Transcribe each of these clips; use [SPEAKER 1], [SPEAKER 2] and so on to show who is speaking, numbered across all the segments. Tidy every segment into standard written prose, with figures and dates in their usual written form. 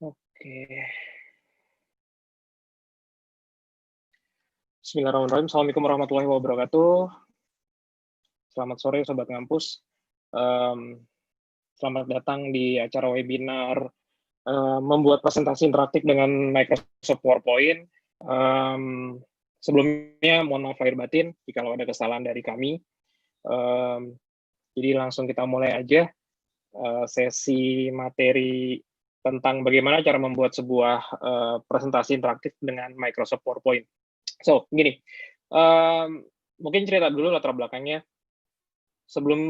[SPEAKER 1] Oke. Bismillahirrahmanirrahim. Assalamualaikum warahmatullahi wabarakatuh. Selamat sore Sobat Ngampus. Mmm, Selamat datang di acara webinar, membuat presentasi interaktif dengan Microsoft PowerPoint. Sebelumnya mohon maaf lahir batin jikalau ada kesalahan dari kami. Jadi langsung kita mulai aja, sesi materi tentang bagaimana cara membuat sebuah, presentasi interaktif dengan Microsoft PowerPoint. So, gini, mungkin cerita dulu latar belakangnya. Sebelum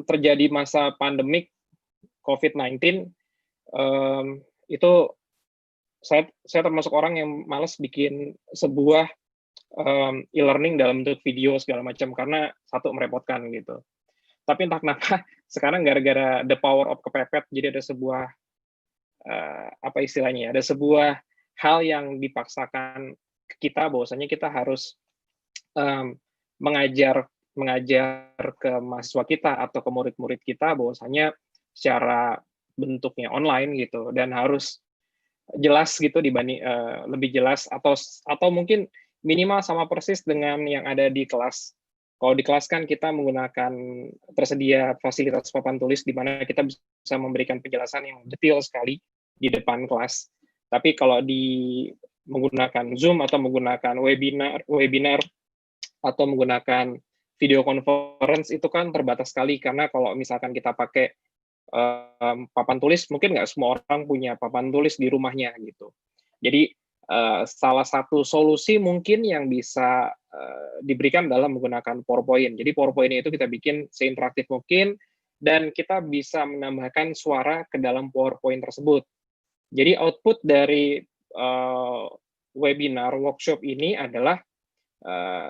[SPEAKER 1] terjadi masa pandemik COVID-19, itu saya termasuk orang yang malas bikin sebuah, e-learning dalam bentuk video segala macam, karena satu merepotkan gitu. Tapi entah kenapa sekarang gara-gara the power of kepepet, jadi ada sebuah, apa istilahnya ya, ada sebuah hal yang dipaksakan ke kita bahwasanya kita harus, mengajar ke mahasiswa kita atau ke murid-murid kita bahwasanya secara bentuknya online gitu, dan harus jelas gitu lebih jelas atau mungkin minimal sama persis dengan yang ada di kelas. Kalau di kelas kan kita menggunakan tersedia fasilitas papan tulis di mana kita bisa memberikan penjelasan yang detail sekali di depan kelas. Tapi kalau menggunakan Zoom atau menggunakan webinar atau menggunakan video conference itu kan terbatas sekali, karena kalau misalkan kita pakai papan tulis, mungkin nggak semua orang punya papan tulis di rumahnya gitu. Jadi salah satu solusi mungkin yang bisa diberikan dalam menggunakan PowerPoint. Jadi PowerPoint itu kita bikin seinteraktif mungkin, dan kita bisa menambahkan suara ke dalam PowerPoint tersebut. Jadi output dari webinar workshop ini adalah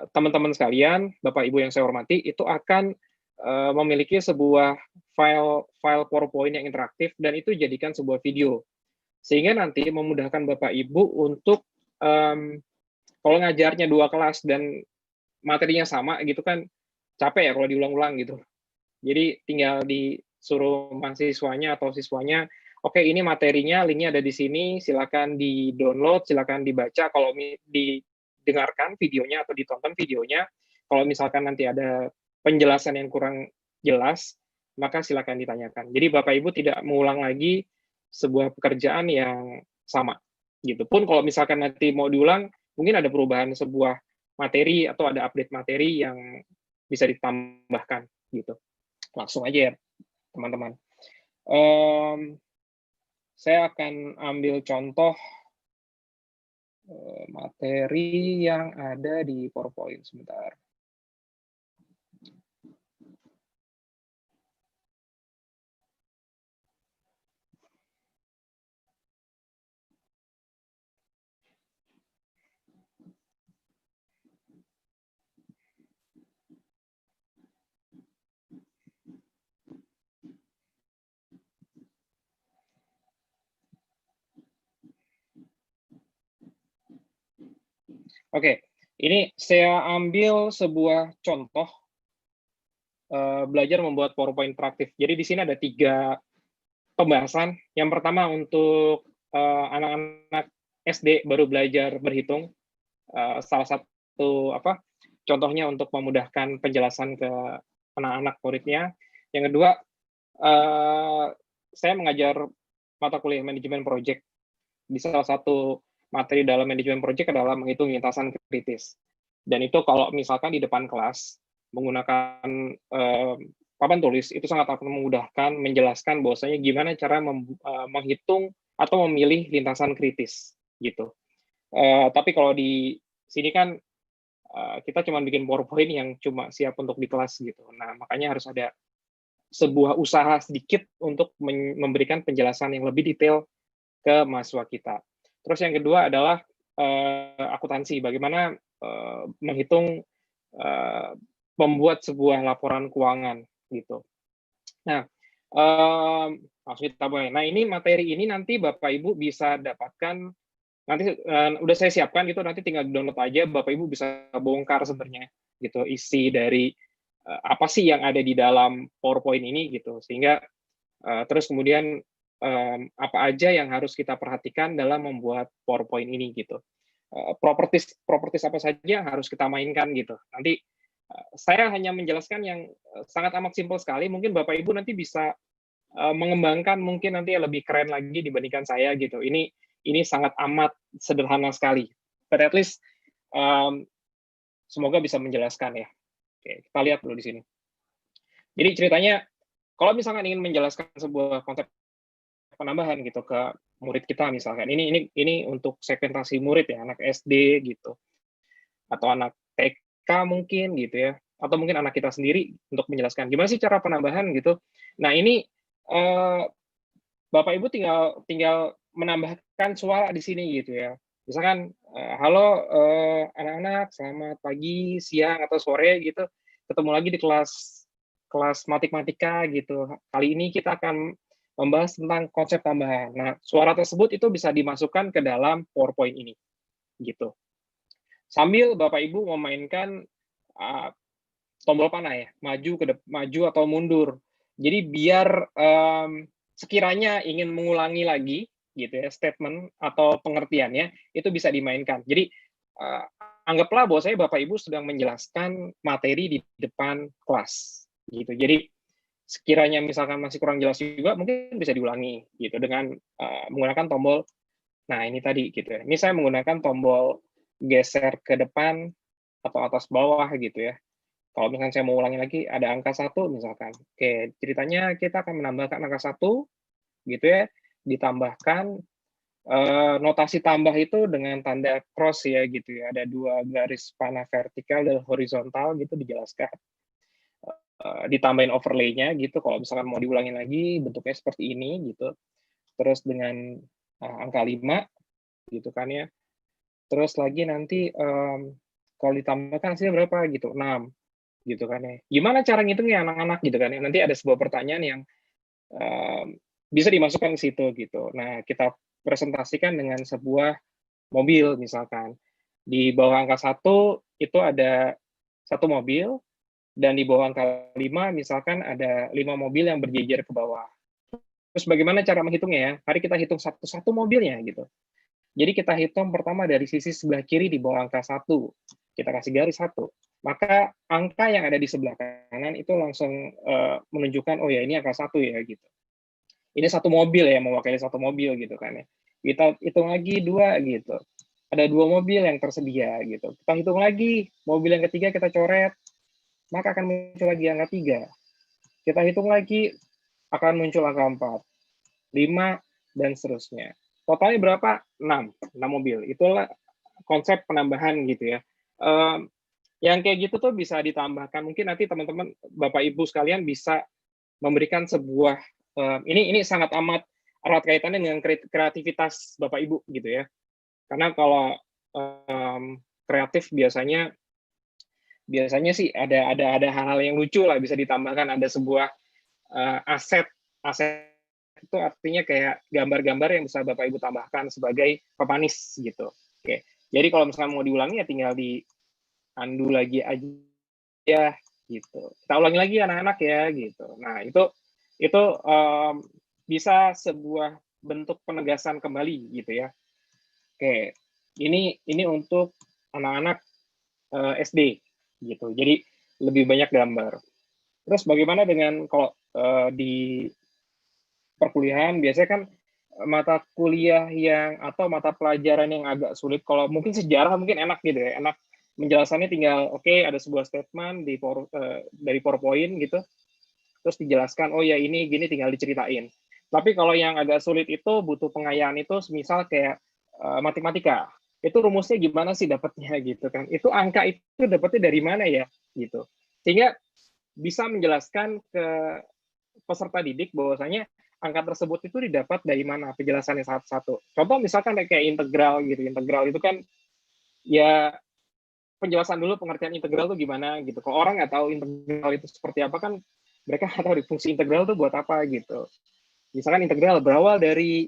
[SPEAKER 1] teman-teman sekalian, Bapak Ibu yang saya hormati, itu akan memiliki sebuah file PowerPoint yang interaktif, dan itu jadikan sebuah video. Sehingga nanti memudahkan Bapak Ibu untuk kalau ngajarnya 2 kelas dan materinya sama gitu kan capek ya kalau diulang-ulang gitu. Jadi tinggal disuruh mahasiswanya atau siswanya, "Oke, ini materinya, linknya ada di sini, silakan di-download, silakan dibaca, kalau didengarkan videonya atau ditonton videonya. Kalau misalkan nanti ada penjelasan yang kurang jelas, maka silakan ditanyakan." Jadi Bapak Ibu tidak mengulang lagi sebuah pekerjaan yang sama, gitu. Pun kalau misalkan nanti mau diulang, mungkin ada perubahan sebuah materi atau ada update materi yang bisa ditambahkan, gitu. Langsung aja ya, teman-teman. Saya akan ambil contoh materi yang ada di PowerPoint sebentar. Oke, ini saya ambil sebuah contoh belajar membuat PowerPoint interaktif. Jadi di sini ada 3 pembahasan. Yang pertama untuk anak-anak SD baru belajar berhitung, salah satu contohnya untuk memudahkan penjelasan ke anak-anak muridnya. Yang kedua, saya mengajar mata kuliah manajemen project. Di salah satu materi dalam manajemen project adalah menghitung lintasan kritis. Dan itu kalau misalkan di depan kelas menggunakan papan tulis, itu sangat akan memudahkan menjelaskan bahwasanya gimana cara menghitung atau memilih lintasan kritis gitu. Tapi kalau di sini kan kita cuma bikin PowerPoint yang cuma siap untuk di kelas gitu. Nah, makanya harus ada sebuah usaha sedikit untuk memberikan penjelasan yang lebih detail ke mahasiswa kita. Terus yang kedua adalah akuntansi, bagaimana menghitung membuat sebuah laporan keuangan gitu. Nah, langsung kita mulai. Nah, ini materi ini nanti Bapak Ibu bisa dapatkan, nanti udah saya siapkan gitu, nanti tinggal download aja, Bapak Ibu bisa bongkar sebenarnya gitu isi dari apa sih yang ada di dalam PowerPoint ini gitu, sehingga terus kemudian apa aja yang harus kita perhatikan dalam membuat PowerPoint ini gitu. Properties apa saja yang harus kita mainkan gitu. Nanti saya hanya menjelaskan yang sangat amat simpel sekali. Mungkin Bapak Ibu nanti bisa mengembangkan mungkin nanti lebih keren lagi dibandingkan saya gitu. Ini sangat amat sederhana sekali. But at least semoga bisa menjelaskan ya. Oke, kita lihat dulu di sini. Jadi ceritanya kalau misalkan ingin menjelaskan sebuah konsep penambahan gitu ke murid kita misalkan. Ini untuk segmentasi murid ya, anak SD gitu. Atau anak TK mungkin gitu ya. Atau mungkin anak kita sendiri untuk menjelaskan gimana sih cara penambahan gitu. Nah, ini Bapak Ibu tinggal menambahkan suara di sini gitu ya. Misalkan, halo anak-anak, selamat pagi, siang atau sore gitu. Ketemu lagi di kelas matematika gitu. Kali ini kita akan membahas tentang konsep tambahan. Nah, suara tersebut itu bisa dimasukkan ke dalam PowerPoint ini gitu. Sambil Bapak Ibu memainkan tombol panah ya, maju atau mundur. Jadi biar sekiranya ingin mengulangi lagi gitu ya statement atau pengertiannya itu bisa dimainkan. Jadi anggaplah bahwa saya Bapak Ibu sedang menjelaskan materi di depan kelas gitu. Jadi sekiranya misalkan masih kurang jelas juga mungkin bisa diulangi gitu dengan menggunakan tombol nah ini tadi gitu ya. Ini saya menggunakan tombol geser ke depan atau atas bawah gitu ya. Kalau misalkan saya mau ulangi lagi, ada angka 1 misalkan. Oke, ceritanya kita akan menambahkan angka 1, gitu ya, ditambahkan notasi tambah itu dengan tanda cross ya, gitu ya. Ada 2 garis panah vertikal dan horizontal gitu dijelaskan. Ditambahin overlay-nya gitu, kalau misalkan mau diulangi lagi, bentuknya seperti ini gitu. Terus dengan angka 5, gitu kan ya. Terus lagi nanti kalau ditambahkan hasilnya berapa gitu, 6. Gitu kan ya. Gimana cara ngitungnya anak-anak gitu kan ya. Nanti ada sebuah pertanyaan yang bisa dimasukkan ke situ gitu. Nah, kita presentasikan dengan sebuah mobil misalkan. Di bawah angka 1 itu ada 1 mobil dan di bawah angka 5 misalkan ada 5 mobil yang berjejer ke bawah. Terus bagaimana cara menghitungnya ya? Mari kita hitung satu-satu mobilnya gitu. Jadi kita hitung pertama dari sisi sebelah kiri di bawah angka 1. Kita kasih garis 1. Maka angka yang ada di sebelah kanan itu langsung menunjukkan, oh ya ini angka 1 ya gitu. Ini satu mobil ya, mewakili satu mobil gitu kan ya. Kita hitung lagi 2 gitu. Ada 2 mobil yang tersedia gitu. Kita hitung lagi, mobil yang ketiga kita coret, maka akan muncul lagi angka 3. Kita hitung lagi, akan muncul angka 4, 5, dan seterusnya. Totalnya berapa? 6 mobil. Itulah konsep penambahan gitu ya. Yang kayak gitu tuh bisa ditambahkan. Mungkin nanti teman-teman, Bapak Ibu sekalian bisa memberikan sebuah, ini sangat amat erat kaitannya dengan kreativitas Bapak Ibu gitu ya. Karena kalau kreatif biasanya sih ada hal-hal yang lucu lah bisa ditambahkan. Ada sebuah aset itu artinya kayak gambar-gambar yang bisa Bapak Ibu tambahkan sebagai pemanis gitu. Oke. Jadi kalau misalnya mau diulangi ya tinggal di undo lagi aja gitu. Kita ulangi lagi anak-anak ya gitu. Nah, itu bisa sebuah bentuk penegasan kembali gitu ya. Oke. Ini untuk anak-anak SD gitu. Jadi lebih banyak gambar. Terus bagaimana dengan kalau di perkuliahan biasanya kan mata kuliah yang atau mata pelajaran yang agak sulit, kalau mungkin sejarah mungkin enak gitu ya, enak menjelasannya tinggal oke, ada sebuah statement dari PowerPoint gitu, terus dijelaskan, oh ya ini gini tinggal diceritain. Tapi kalau yang agak sulit itu butuh pengayaan itu, misal kayak matematika, itu rumusnya gimana sih dapatnya gitu kan, itu angka itu dapatnya dari mana ya gitu, sehingga bisa menjelaskan ke peserta didik bahwasanya angka tersebut itu didapat dari mana, penjelasannya satu-satu. Contoh misalkan kayak integral gitu. Integral itu kan ya penjelasan dulu pengertian integral itu gimana gitu. Kalau orang nggak tahu integral itu seperti apa kan mereka nggak tahu fungsi integral itu buat apa gitu. Misalkan integral berawal dari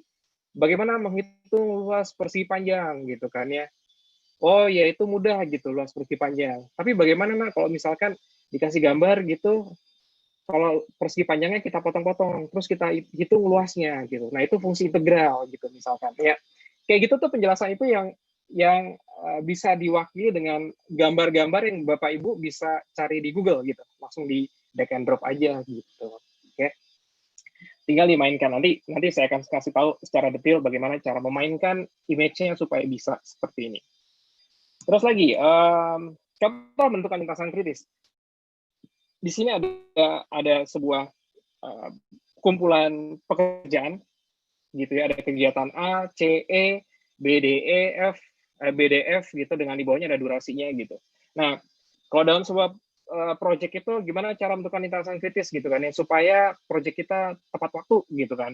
[SPEAKER 1] bagaimana menghitung luas persegi panjang gitu kan ya. Oh ya itu mudah gitu luas persegi panjang. Tapi bagaimana kalau misalkan dikasih gambar gitu kalau persegi panjangnya kita potong-potong, terus kita hitung luasnya gitu. Nah, itu fungsi integral gitu misalkan. Ya, kayak gitu tuh penjelasan itu yang bisa diwakili dengan gambar-gambar yang Bapak Ibu bisa cari di Google gitu. Langsung di drag and drop aja gitu. Oke. Tinggal dimainkan. Nanti saya akan kasih tahu secara detail bagaimana cara memainkan image-nya supaya bisa seperti ini. Terus lagi, contoh bentukan lintasan kritis. Di sini ada sebuah kumpulan pekerjaan gitu ya, ada kegiatan A, C, E, B, D, E, F, B, D, F gitu, dengan di bawahnya ada durasinya gitu. Nah, kalau dalam sebuah project itu gimana cara menentukan lintasan kritis gitu kan ya, supaya project kita tepat waktu gitu kan.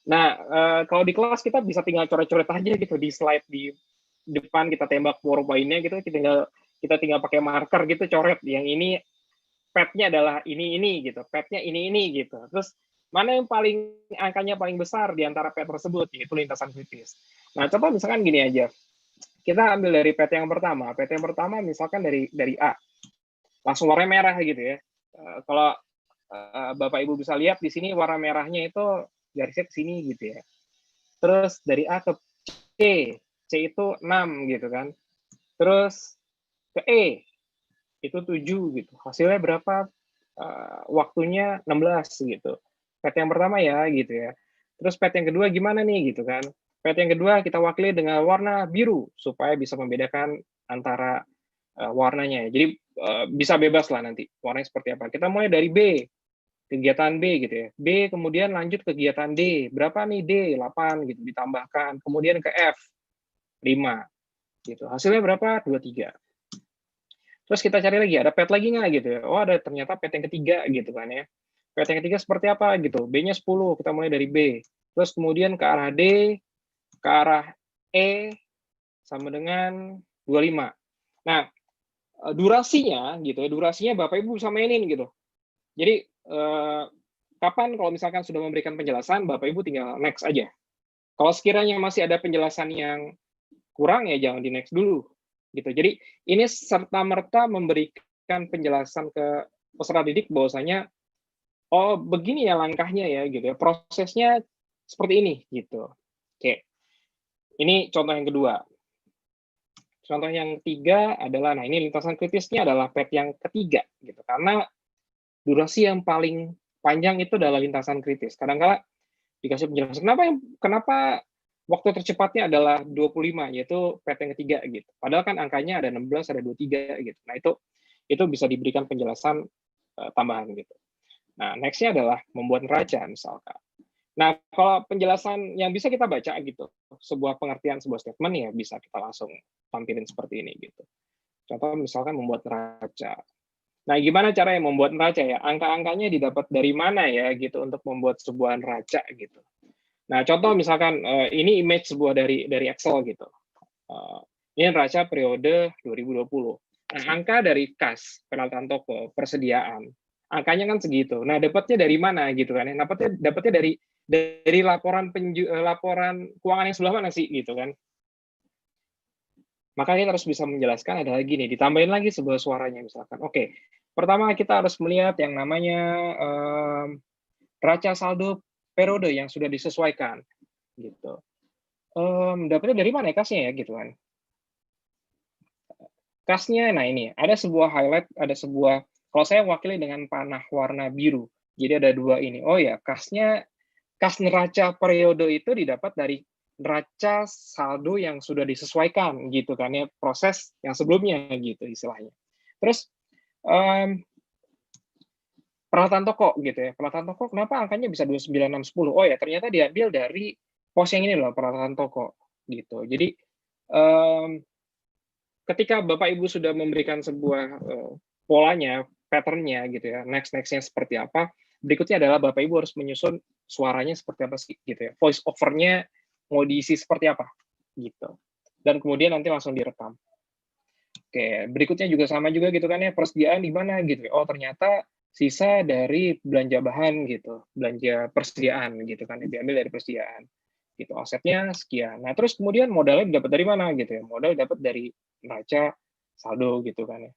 [SPEAKER 1] Nah, kalau di kelas kita bisa tinggal coret-coret aja gitu di slide di depan, kita tembak PowerPoint-nya gitu, kita tinggal pakai marker gitu, coret yang ini pet-nya adalah ini gitu, pet-nya ini gitu. Terus mana yang angkanya paling besar di antara pet tersebut, yaitu lintasan kritis. Nah, coba misalkan gini aja. Kita ambil dari pet yang pertama. Pet yang pertama misalkan dari A. Langsung warna merah gitu ya. Kalau Bapak Ibu bisa lihat di sini warna merahnya itu garisnya ke sini gitu ya. Terus dari A ke C. C itu 6 gitu kan. Terus ke E itu 7 gitu. Hasilnya berapa? Waktunya 16 gitu. Pet yang pertama ya gitu ya. Terus pet yang kedua gimana nih gitu kan. Pet yang kedua kita wakili dengan warna biru supaya bisa membedakan antara warnanya. Jadi bisa bebas lah nanti warnanya seperti apa. Kita mulai dari B, kegiatan B gitu ya. B kemudian lanjut kegiatan D. Berapa nih D? 8 gitu ditambahkan. Kemudian ke F 5 gitu. Hasilnya berapa? 23. Terus kita cari lagi, ada pet lagi nggak gitu ya. Oh, ada ternyata pet yang ketiga gitu kan ya. Pet yang ketiga seperti apa gitu. B-nya 10, kita mulai dari B. Terus kemudian ke arah D, ke arah E, sama dengan 25. Nah, durasinya gitu ya, durasinya Bapak Ibu bisa mainin gitu. Jadi, kapan kalau misalkan sudah memberikan penjelasan, Bapak Ibu tinggal next aja. Kalau sekiranya masih ada penjelasan yang kurang, ya jangan di next dulu gitu. Jadi ini serta-merta memberikan penjelasan ke peserta didik bahwasanya oh begini ya langkahnya ya gitu ya, prosesnya seperti ini gitu. Oke. Ini contoh yang kedua. Contoh yang ketiga adalah, nah ini lintasan kritisnya adalah pet yang ketiga gitu. Karena durasi yang paling panjang itu adalah lintasan kritis. Kadang-kala dikasih penjelasan kenapa waktu tercepatnya adalah 25, yaitu pet yang ketiga gitu. Padahal kan angkanya ada 16, ada 23 gitu. Nah, itu bisa diberikan penjelasan tambahan gitu. Nah, next-nya adalah membuat neraca misalkan. Nah, kalau penjelasan yang bisa kita baca gitu, sebuah pengertian sebuah statement ya bisa kita langsung tampilin seperti ini gitu. Contoh misalkan membuat neraca. Nah, gimana caranya membuat neraca ya? Angka-angkanya didapat dari mana ya gitu untuk membuat sebuah neraca gitu. Nah, contoh misalkan ini image sebuah dari Excel gitu. Ini neraca periode 2020. Nah, angka dari kas, penalatan toko, persediaan, angkanya kan segitu. Nah, dapatnya dari mana gitu kan? Dapatnya dari laporan laporan keuangan yang sebelah mana sih gitu kan? Maka kita harus bisa menjelaskan ada lagi nih, ditambahin lagi sebuah suaranya misalkan. Oke, pertama kita harus melihat yang namanya neraca saldo periode yang sudah disesuaikan gitu. Dapatnya dari mana ya kasnya ya gitu kan. Kasnya, nah ini ada sebuah highlight, ada sebuah, kalau saya wakili dengan panah warna biru. Jadi ada dua ini. Oh ya, kas neraca periode itu didapat dari neraca saldo yang sudah disesuaikan gitu kan ya, proses yang sebelumnya gitu istilahnya. Terus peralatan toko gitu ya. Peralatan toko kenapa angkanya bisa 29610? Oh ya, ternyata diambil dari pos yang ini loh, peralatan toko gitu. Jadi ketika Bapak Ibu sudah memberikan sebuah polanya, pattern-nya gitu ya, next-nya seperti apa, berikutnya adalah Bapak Ibu harus menyusun suaranya seperti apa sih gitu ya. Voice over-nya mau diisi seperti apa gitu. Dan kemudian nanti langsung direkam. Oke, berikutnya juga sama juga gitu kan ya, persediaan di mana gitu. Oh, ternyata sisa dari belanja bahan gitu, belanja persediaan gitu kan, diambil dari persediaan. Gitu, asetnya sekian. Nah, terus kemudian modalnya dapat dari mana gitu ya. Modal dapat dari neraca saldo gitu kan ya.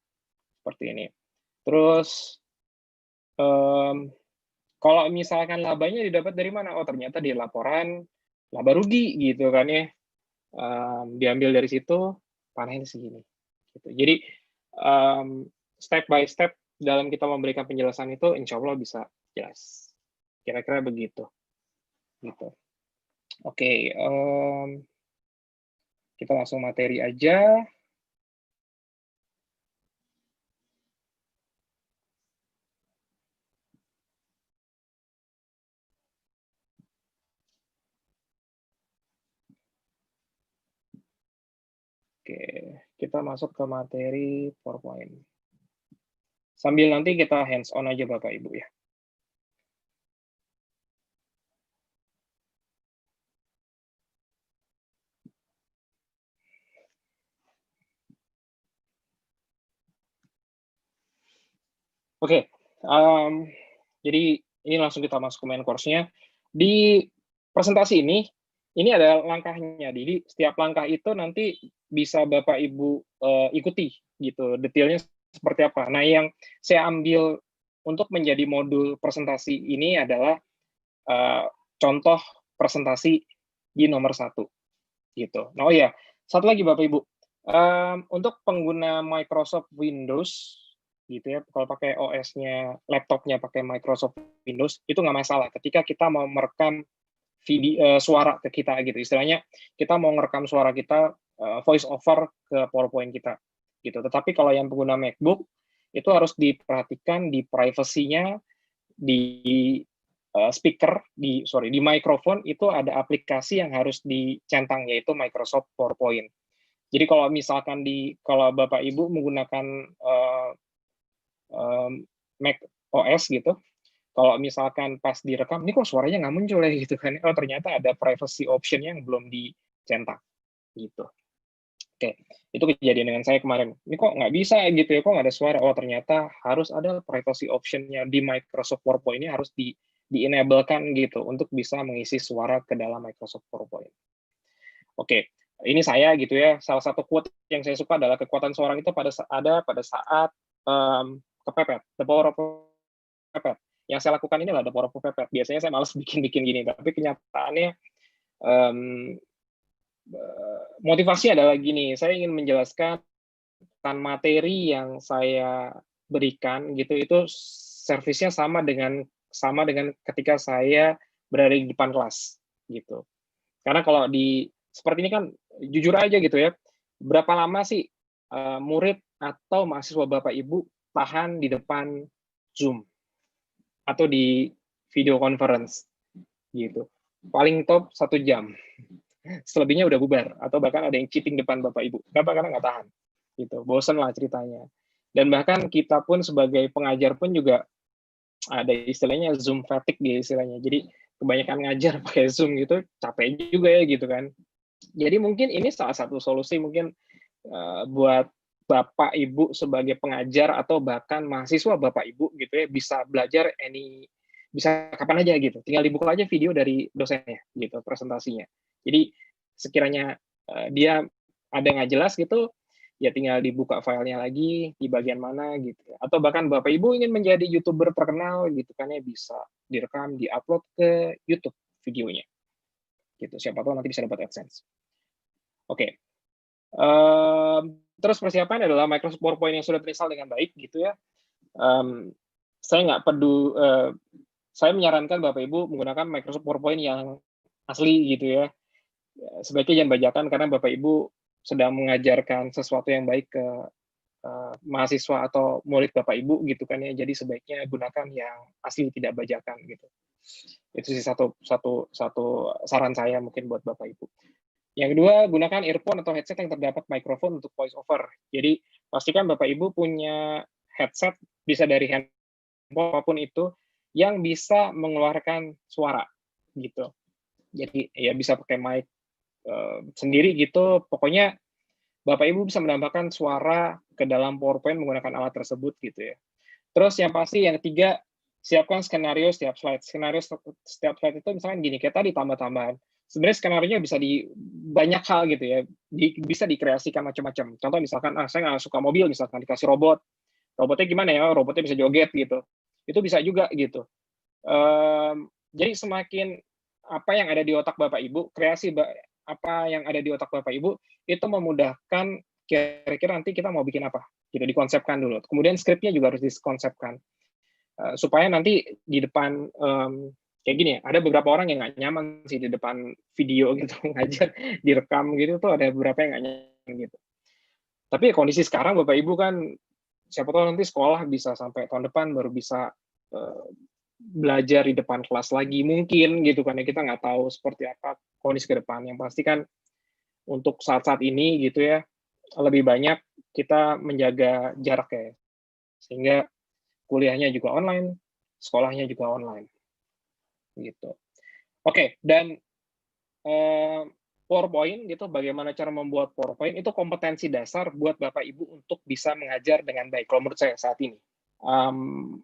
[SPEAKER 1] Seperti ini. Terus Kalau misalkan labanya didapat dari mana? Oh, ternyata di laporan laba rugi gitu kan ya. Diambil dari situ, panen segini. Gitu. Jadi step by step dalam kita memberikan penjelasan itu, insya Allah bisa jelas. Kira-kira begitu. Gitu. Oke, kita langsung materi aja. Oke, kita masuk ke materi PowerPoint. Sambil nanti kita hands on aja Bapak Ibu ya. Oke, jadi ini langsung kita masuk ke main course-nya. Di presentasi ini ada langkahnya. Jadi setiap langkah itu nanti bisa Bapak Ibu ikuti gitu, detailnya seperti apa. Nah, yang saya ambil untuk menjadi modul presentasi ini adalah contoh presentasi di nomor 1 gitu. Nah, oh ya, satu lagi Bapak Ibu, untuk pengguna Microsoft Windows gitu ya, kalau pakai OS-nya, laptopnya pakai Microsoft Windows, itu nggak masalah ketika kita mau merekam video, suara ke kita gitu. Istilahnya kita mau merekam suara kita, voice over ke PowerPoint kita gitu. Tetapi kalau yang pengguna MacBook, itu harus diperhatikan di privacy-nya, di speaker, di mikrofon itu ada aplikasi yang harus dicentang, yaitu Microsoft PowerPoint. Jadi kalau misalkan kalau Bapak Ibu menggunakan Mac OS gitu, kalau misalkan pas direkam, ini kok suaranya nggak muncul ya gitu kan? Oh ternyata ada privacy option yang belum dicentang gitu. Oke, itu kejadian dengan saya kemarin. Ini kok nggak bisa gitu ya? Kok nggak ada suara? Oh ternyata harus ada privacy optionnya di Microsoft PowerPoint ini harus di-enablekan gitu untuk bisa mengisi suara ke dalam Microsoft PowerPoint. Oke, ini saya gitu ya. Salah satu quote yang saya suka adalah kekuatan seorang itu pada saat kepepet, the power of kepepet. Yang saya lakukan ini adalah the power of kepepet. Biasanya saya malas bikin gini, tapi kenyataannya motivasi adalah gini. Saya ingin menjelaskan materi yang saya berikan gitu itu servisnya sama dengan ketika saya berada di depan kelas gitu. Karena kalau seperti ini kan jujur aja gitu ya, berapa lama sih murid atau mahasiswa Bapak Ibu tahan di depan Zoom atau di video conference gitu. Paling top 1 jam. Selebihnya udah bubar atau bahkan ada yang cheating depan Bapak Ibu. Kenapa? Karena nggak tahan. Gitu. Bosen lah ceritanya. Dan bahkan kita pun sebagai pengajar pun juga ada istilahnya Zoom fatigue dia istilahnya. Jadi kebanyakan ngajar pakai Zoom gitu capek juga ya gitu kan. Jadi mungkin ini salah satu solusi mungkin buat Bapak Ibu sebagai pengajar atau bahkan mahasiswa Bapak Ibu gitu ya bisa belajar bisa kapan aja gitu. Tinggal dibuka aja video dari dosennya gitu presentasinya. Jadi sekiranya dia ada nggak jelas gitu ya tinggal dibuka filenya lagi di bagian mana gitu. Atau bahkan Bapak Ibu ingin menjadi YouTuber terkenal gitu kan ya bisa direkam, diupload ke YouTube videonya. Gitu. Siapa tahu nanti bisa dapat AdSense. Oke. Terus persiapan adalah Microsoft PowerPoint yang sudah terinstall dengan baik gitu ya. Saya nggak saya menyarankan Bapak Ibu menggunakan Microsoft PowerPoint yang asli gitu ya. Sebaiknya jangan bajakan karena Bapak Ibu sedang mengajarkan sesuatu yang baik ke mahasiswa atau murid Bapak Ibu gitu kan ya. Jadi sebaiknya gunakan yang asli tidak bajakan gitu. Itu sih satu saran saya mungkin buat Bapak Ibu. Yang kedua, gunakan earphone atau headset yang terdapat mikrofon untuk voice over. Jadi pastikan Bapak Ibu punya headset bisa dari handphone apapun itu yang bisa mengeluarkan suara gitu. Jadi ya bisa pakai mic sendiri gitu. Pokoknya Bapak Ibu bisa menambahkan suara ke dalam PowerPoint menggunakan alat tersebut gitu ya. Terus yang pasti yang ketiga, siapkan skenario setiap slide. Skenario setiap slide itu misalkan gini, kita ditambah-tambahan. Sebenarnya skenario-nya bisa di banyak hal gitu ya, bisa dikreasikan macam-macam. Contoh misalkan, saya nggak suka mobil, misalkan dikasih robot. Robotnya gimana ya? Robotnya bisa joget gitu. Itu bisa juga gitu. Jadi semakin apa yang ada di otak Bapak Ibu, apa yang ada di otak Bapak Ibu, itu memudahkan kira-kira nanti kita mau bikin apa, gitu, dikonsepkan dulu. Kemudian skripnya juga harus dikonsepkan, supaya nanti di depan, kayak gini ya, ada beberapa orang yang nggak nyaman sih di depan video gitu, ngajar, direkam gitu tuh ada beberapa yang nggak nyaman gitu. Tapi kondisi sekarang Bapak Ibu kan, siapa tahu nanti sekolah bisa sampai tahun depan baru bisa, belajar di depan kelas lagi mungkin gitu kan ya, kita nggak tahu seperti apa kondisi ke depan. Yang pasti kan untuk saat-saat ini gitu ya, lebih banyak kita menjaga jarak ya, sehingga kuliahnya juga online, sekolahnya juga online, gitu. Oke, dan, PowerPoint gitu, bagaimana cara membuat PowerPoint, itu kompetensi dasar buat Bapak Ibu untuk bisa mengajar dengan baik, kalau menurut saya saat ini. Mmm,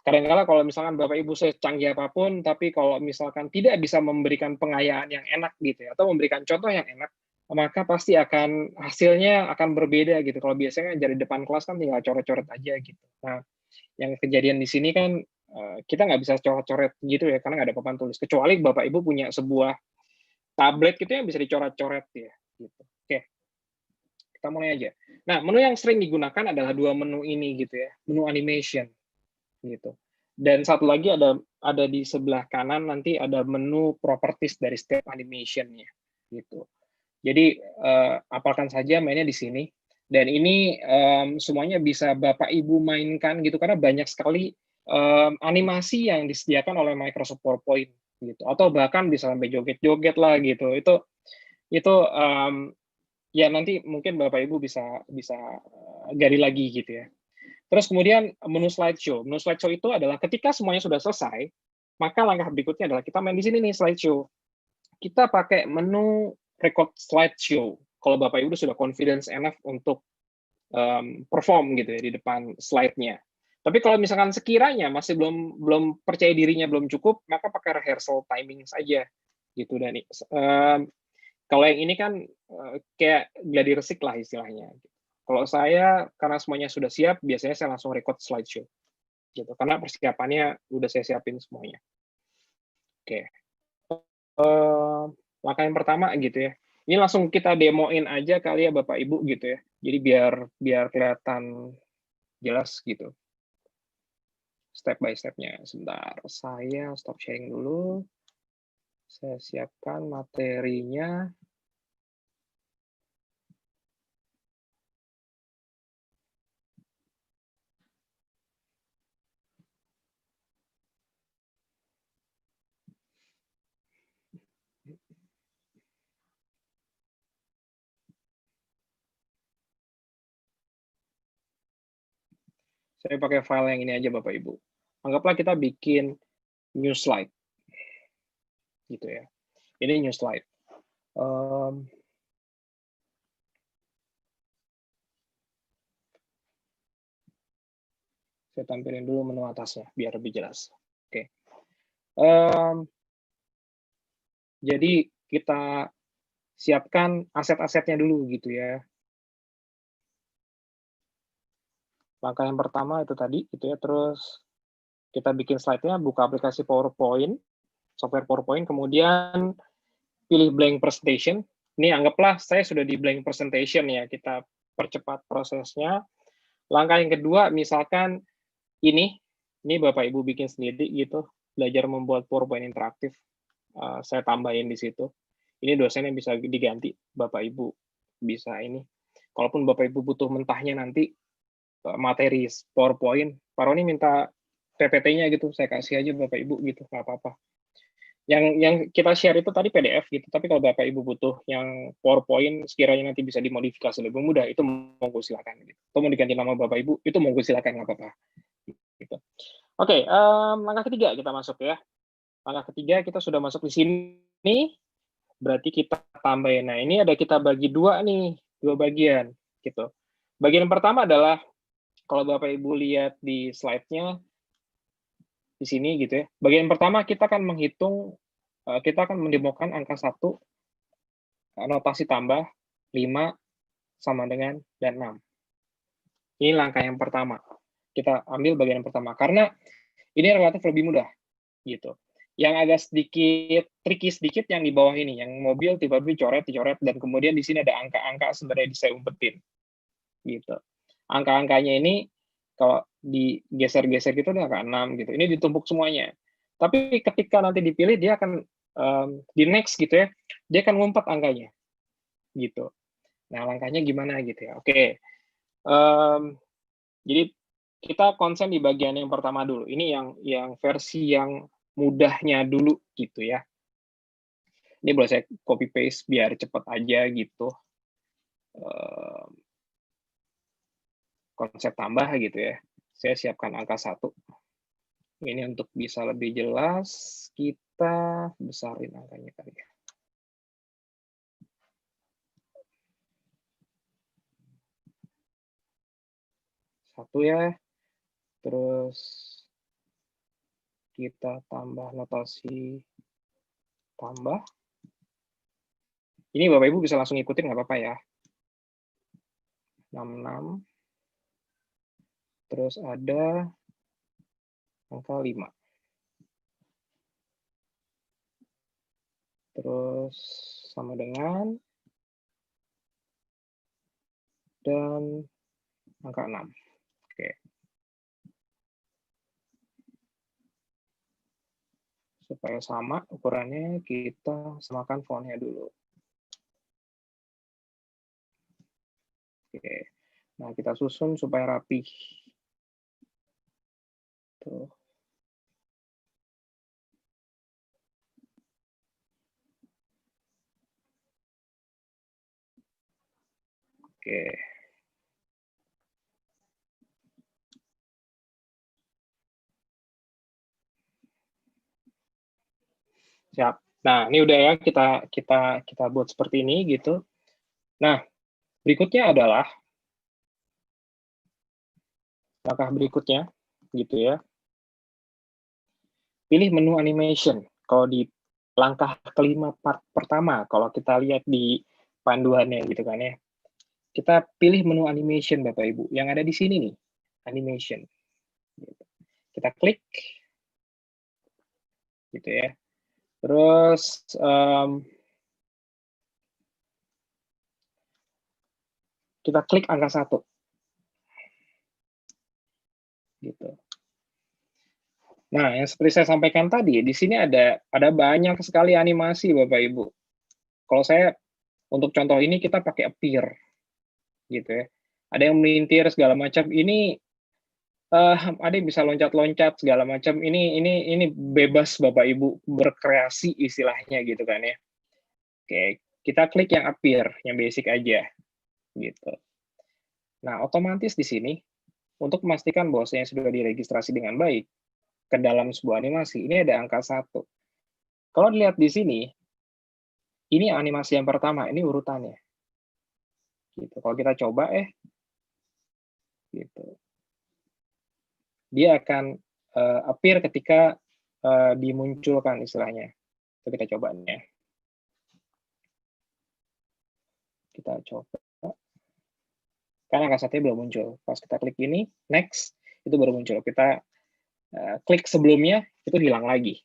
[SPEAKER 1] Kadang-kala kalau misalkan Bapak Ibu secanggih apapun, tapi kalau misalkan tidak bisa memberikan pengayaan yang enak gitu ya, atau memberikan contoh yang enak, maka pasti hasilnya akan berbeda gitu. Kalau biasanya dari depan kelas kan tinggal coret-coret aja gitu. Nah, yang kejadian di sini kan, kita nggak bisa coret-coret gitu ya, karena nggak ada papan tulis. Kecuali Bapak Ibu punya sebuah tablet gitu yang bisa dicoret-coret ya, gitu. Oke, kita mulai aja. Nah, menu yang sering digunakan adalah 2 menu ini gitu ya, menu animation gitu. Dan satu lagi ada di sebelah kanan nanti ada menu properties dari setiap animation-nya gitu. Jadi apalkan saja mainnya di sini dan ini semuanya bisa Bapak Ibu mainkan gitu karena banyak sekali animasi yang disediakan oleh Microsoft PowerPoint gitu atau bahkan bisa sampai joget-joget lah gitu. Itu ya nanti mungkin Bapak Ibu bisa bisa gali lagi gitu ya. Terus kemudian menu slideshow. Menu slideshow itu adalah ketika semuanya sudah selesai, maka langkah berikutnya adalah kita main di sini nih slideshow. Kita pakai menu record slideshow. Kalau Bapak Ibu sudah confidence enough untuk perform gitu ya di depan slide-nya. Tapi kalau misalkan sekiranya masih belum belum percaya dirinya belum cukup, maka pakai rehearsal timing saja gitu dan kalau yang ini kan kayak gladi resik lah istilahnya. Kalau saya karena semuanya sudah siap, biasanya saya langsung record slideshow gitu. Karena persiapannya udah saya siapin semuanya. Oke. Langkah yang pertama gitu ya. Ini langsung kita demoin aja kali ya Bapak Ibu gitu ya. Jadi biar biar kelihatan jelas gitu. Step by step-nya. Sebentar, saya stop sharing dulu. Saya siapkan materinya. Saya pakai file yang ini aja Bapak Ibu. Anggaplah kita bikin new slide. Gitu ya. Ini new slide. Saya tampilin dulu menu atasnya biar lebih jelas. Oke. Jadi kita siapkan aset-asetnya dulu gitu ya. Langkah yang pertama itu tadi gitu ya, terus kita bikin slide-nya, buka aplikasi PowerPoint, software PowerPoint, kemudian pilih blank presentation. Ini anggaplah saya sudah di blank presentation ya, kita percepat prosesnya. Langkah yang kedua, misalkan ini Bapak Ibu bikin sendiri gitu, belajar membuat PowerPoint interaktif. Saya tambahin di situ. Ini dosennya bisa diganti, Bapak Ibu bisa ini. Kalaupun Bapak Ibu butuh mentahnya nanti materi PowerPoint, Pak Roni minta PPT-nya gitu, saya kasih aja Bapak Ibu gitu, nggak apa-apa. Yang kita share itu tadi PDF gitu, tapi kalau Bapak Ibu butuh yang PowerPoint sekiranya nanti bisa dimodifikasi lebih mudah, itu monggo silakan. Gitu. Atau mau diganti nama Bapak Ibu, itu monggo silakan, nggak apa-apa. Gitu. Oke, langkah ketiga kita masuk ya. Langkah ketiga kita sudah masuk di sini, berarti kita tambahin. Nah, ini ada kita bagi dua nih, dua bagian gitu. Bagian pertama adalah kalau Bapak Ibu lihat di slide-nya di sini gitu ya. Bagian pertama kita akan menghitung, kita akan mendemokan angka 1, notasi tambah, 5 sama dengan dan 6. Ini langkah yang pertama. Kita ambil bagian yang pertama, karena ini relatif lebih mudah, gitu. Yang agak sedikit tricky sedikit yang di bawah ini, yang mobil tiba-tiba dicoret, dan kemudian di sini ada angka-angka sebenarnya saya umpetin, gitu. Angka-angkanya ini kalau digeser-geser gitu ada angka 6 gitu. Ini ditumpuk semuanya. Tapi ketika nanti dipilih dia akan di next gitu ya, dia akan ngumpet angkanya, gitu. Nah, langkahnya gimana gitu ya? Oke. Jadi kita konsen di bagian yang pertama dulu. Ini yang versi yang mudahnya dulu gitu ya. Ini boleh saya copy paste biar cepat aja gitu. Konsep tambah gitu ya. Saya siapkan angka 1. Ini untuk bisa lebih jelas, kita besarin angkanya kali ya. 1 ya. Terus kita tambah notasi tambah. Ini Bapak Ibu bisa langsung ikutin nggak apa-apa ya. 66. Terus ada angka 5. Terus sama dengan dan angka 6. Oke. Supaya sama ukurannya, kita samakan fontnya dulu. Oke. Nah, kita susun supaya rapi. Tuh. Oke. Siap. Nah, ini udah ya kita buat seperti ini gitu. Nah, berikutnya adalah langkah berikutnya gitu ya. Pilih menu animation. Kalau di langkah kelima part pertama, kalau kita lihat di panduannya gitu kan ya. Kita pilih menu animation Bapak Ibu yang ada di sini nih, animation. Kita klik gitu ya. Terus kita klik angka 1. Gitu. Nah, yang seperti saya sampaikan tadi, di sini ada banyak sekali animasi Bapak Ibu. Kalau saya untuk contoh ini kita pakai appear gitu ya. Ada yang melintir segala macam. Ini ada yang bisa loncat-loncat segala macam. Ini bebas Bapak Ibu berkreasi istilahnya gitu kan ya. Oke, kita klik yang appear, yang basic aja gitu. Nah, otomatis di sini untuk memastikan bahwasanya sudah diregistrasi dengan baik ke dalam sebuah animasi, ini ada angka 1. Kalau dilihat di sini, ini animasi yang pertama, ini urutannya. Gitu. Kalau kita coba gitu. Dia akan appear ketika dimunculkan istilahnya. Itu kita coba nih ya. Kita coba. Karena angka 1-nya belum muncul. Pas kita klik ini, next, itu baru muncul. Kita klik sebelumnya, itu hilang lagi.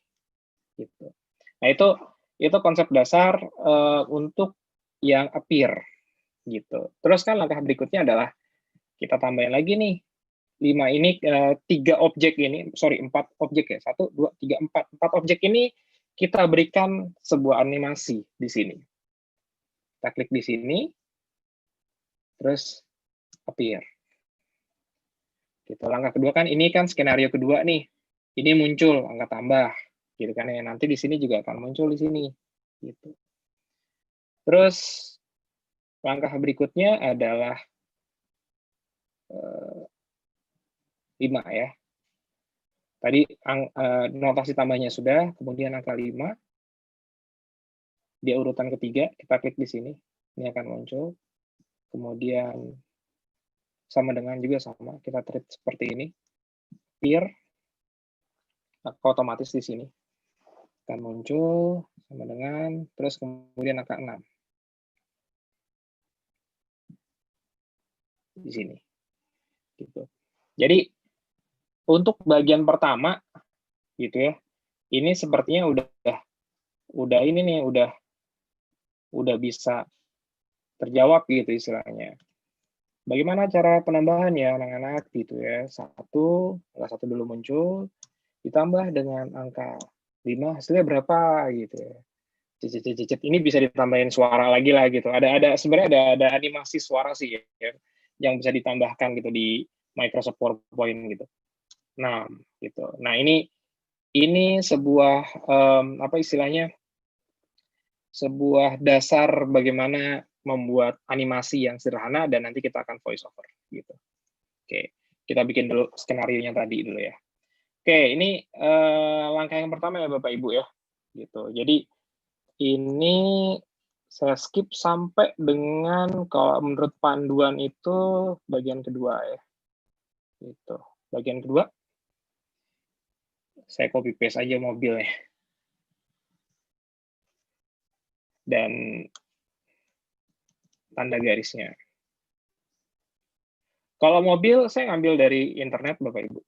[SPEAKER 1] Gitu. Nah, itu konsep dasar untuk yang appear gitu. Terus kan langkah berikutnya adalah kita tambahin lagi nih 5 ini 3 objek ini, sorry 4 objek ya. 1 2 3 4. 4 objek ini kita berikan sebuah animasi di sini. Kita klik di sini terus appear. Gitu. Langkah kedua kan ini kan skenario kedua nih. Ini muncul angka tambah gitu kan ya. Nanti di sini juga akan muncul di sini gitu. Terus langkah berikutnya adalah 5 ya. Tadi notasi tambahnya sudah, kemudian angka 5. Dia urutan ketiga, kita klik di sini. Ini akan muncul. Kemudian sama dengan juga sama, kita treat seperti ini. Appear, otomatis di sini akan muncul sama dengan, terus kemudian angka 6. Di sini. Gitu. Jadi untuk bagian pertama gitu ya, ini sepertinya udah ini nih, udah bisa terjawab gitu istilahnya. Bagaimana cara penambahannya anak-anak gitu ya? Angka 1 dulu muncul, ditambah dengan angka 5, hasilnya berapa gitu ya. Cicit, ini bisa ditambahin suara lagi lah gitu. Sebenarnya ada animasi suara sih ya, yang bisa ditambahkan gitu di Microsoft PowerPoint gitu. Nah, gitu. Nah, ini sebuah apa istilahnya? Sebuah dasar bagaimana membuat animasi yang sederhana dan nanti kita akan voice over gitu. Oke, kita bikin dulu skenario-nya tadi dulu ya. Oke, ini langkah yang pertama ya Bapak Ibu ya. Gitu. Jadi ini saya skip sampai dengan kalau menurut panduan itu bagian kedua ya. Gitu. Bagian kedua saya copy paste aja mobilnya. Dan tanda garisnya. Kalau mobil saya ngambil dari internet Bapak Ibu,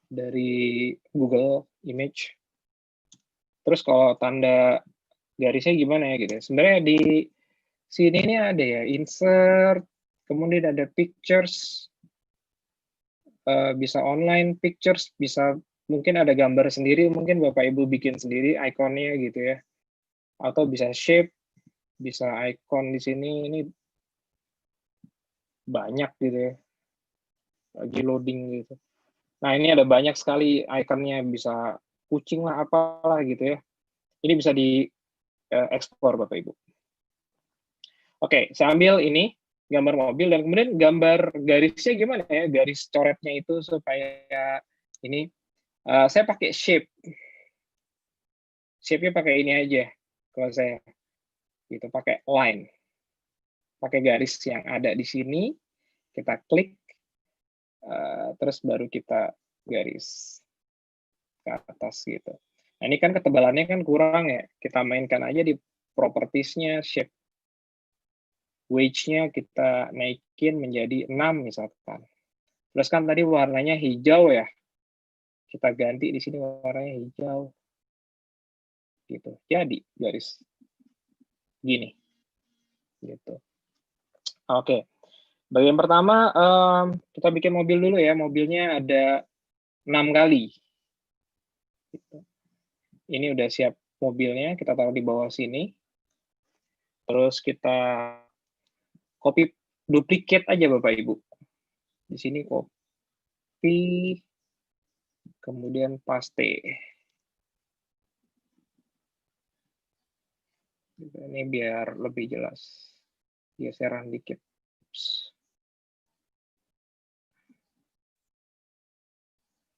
[SPEAKER 1] dari Google Image. Terus kalau tanda garisnya gimana ya gitu. Sebenarnya di sini ini ada ya insert, kemudian ada pictures, bisa online pictures, bisa mungkin ada gambar sendiri, mungkin Bapak Ibu bikin sendiri ikonnya gitu ya. Atau bisa shape, bisa icon di sini, ini banyak gitu ya. Lagi loading gitu. Nah, ini ada banyak sekali ikonnya, bisa kucing lah, apalah gitu ya. Ini bisa di ekspor Bapak Ibu. Oke, saya ambil ini, gambar mobil, dan kemudian gambar garisnya gimana ya, garis coretnya itu supaya ini, saya pakai shape. Shape-nya pakai ini aja, kalau saya, gitu, pakai line. Pakai garis yang ada di sini, kita klik, terus baru kita garis ke atas gitu. Nah, ini kan ketebalannya kan kurang ya, kita mainkan aja di properties-nya, shape wedge-nya kita naikin menjadi 6 misalkan. Terus kan tadi warnanya hijau ya, kita ganti di sini warnanya hijau. Gitu. Jadi garis gini. Gitu. Oke. Bagian pertama kita bikin mobil dulu ya. Mobilnya ada 6 kali. Gitu. Ini udah siap mobilnya, kita taruh di bawah sini. Terus kita copy duplicate aja Bapak Ibu. Di sini copy, kemudian paste. Ini biar lebih jelas. Geseran dikit.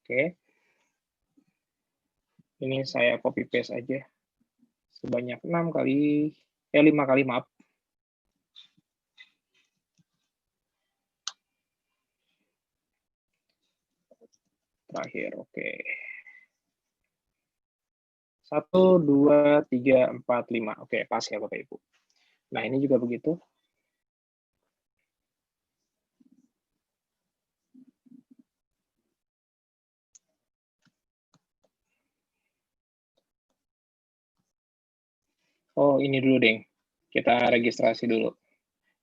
[SPEAKER 1] Oke. Ini saya copy paste aja. Sebanyak 5 kali, maaf. Terakhir, oke. 1, 2, 3, 4, 5. Oke, pas ya Bapak Ibu. Nah, ini juga begitu. Oh, ini dulu, Deng. Kita registrasi dulu.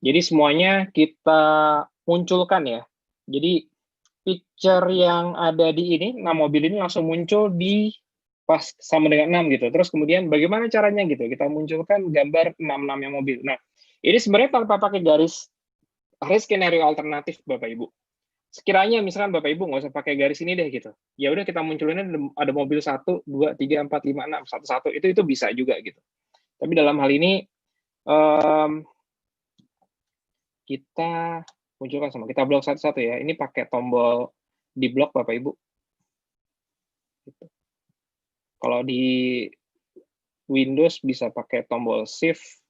[SPEAKER 1] Jadi semuanya kita munculkan ya. Jadi picture yang ada di ini, 6 mobil ini langsung muncul di pas sama dengan 6 gitu. Terus kemudian bagaimana caranya gitu? Kita munculkan gambar 6-6 yang mobil. Nah, ini sebenarnya tanpa pakai garis, ada skenario alternatif Bapak Ibu. Sekiranya misalkan Bapak Ibu nggak usah pakai garis ini deh gitu. Ya udah kita munculinnya ada mobil 1, 2, 3, 4, 5, 6, 1, 1. Itu bisa juga gitu. Tapi dalam hal ini kita munculkan sama, kita blok satu-satu ya. Ini pakai tombol di blok Bapak Ibu. Gitu. Kalau di Windows bisa pakai tombol Shift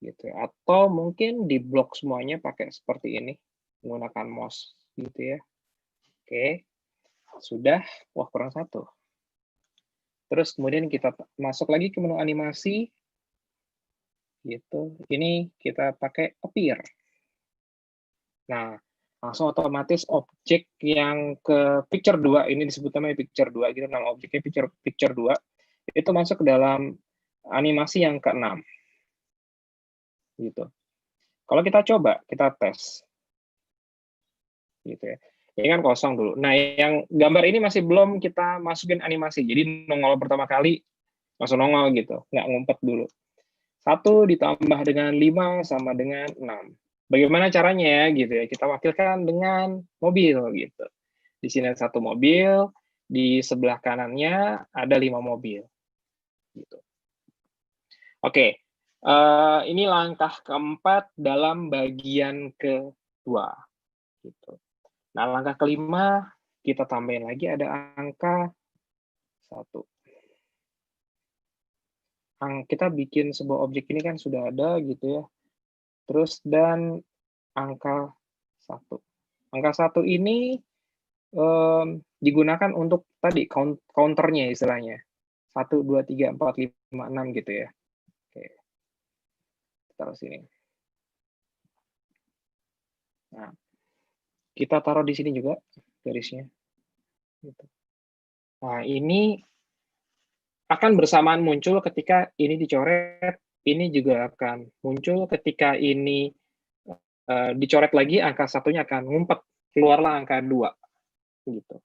[SPEAKER 1] gitu ya. Atau mungkin di blok semuanya pakai seperti ini, menggunakan mouse gitu ya. Oke, sudah. Wah, kurang 1. Terus kemudian kita masuk lagi ke menu animasi, gitu. Ini kita pakai appear. Nah, langsung otomatis objek yang ke picture 2, ini disebut namanya picture 2, gitu, nama objeknya picture 2, itu masuk ke dalam animasi yang ke-6. Gitu. Kalau kita coba, kita tes. Gitu ya. Ini kan kosong dulu. Nah, yang gambar ini masih belum kita masukin animasi. Jadi nongol pertama kali langsung nongol gitu, nggak ngumpet dulu. 1 ditambah dengan 5 sama dengan 6. Bagaimana caranya ya gitu ya? Kita wakilkan dengan mobil gitu. Di sini ada 1 mobil, di sebelah kanannya ada 5 mobil. Gitu. Oke, ini langkah keempat dalam bagian kedua. Gitu. Nah, langkah kelima kita tambahin lagi ada angka 1. Kita bikin sebuah objek ini kan sudah ada gitu ya. Terus dan angka 1. Angka 1 ini digunakan untuk tadi counternya istilahnya. 1, 2, 3, 4, 5, 6 gitu ya. Oke. Taruh sini. Nah, kita taruh di sini juga garisnya. Gitu. Nah, ini akan bersamaan muncul ketika ini dicoret, ini juga akan muncul ketika ini dicoret lagi, angka 1-nya akan ngumpet, keluarlah angka 2. Gitu.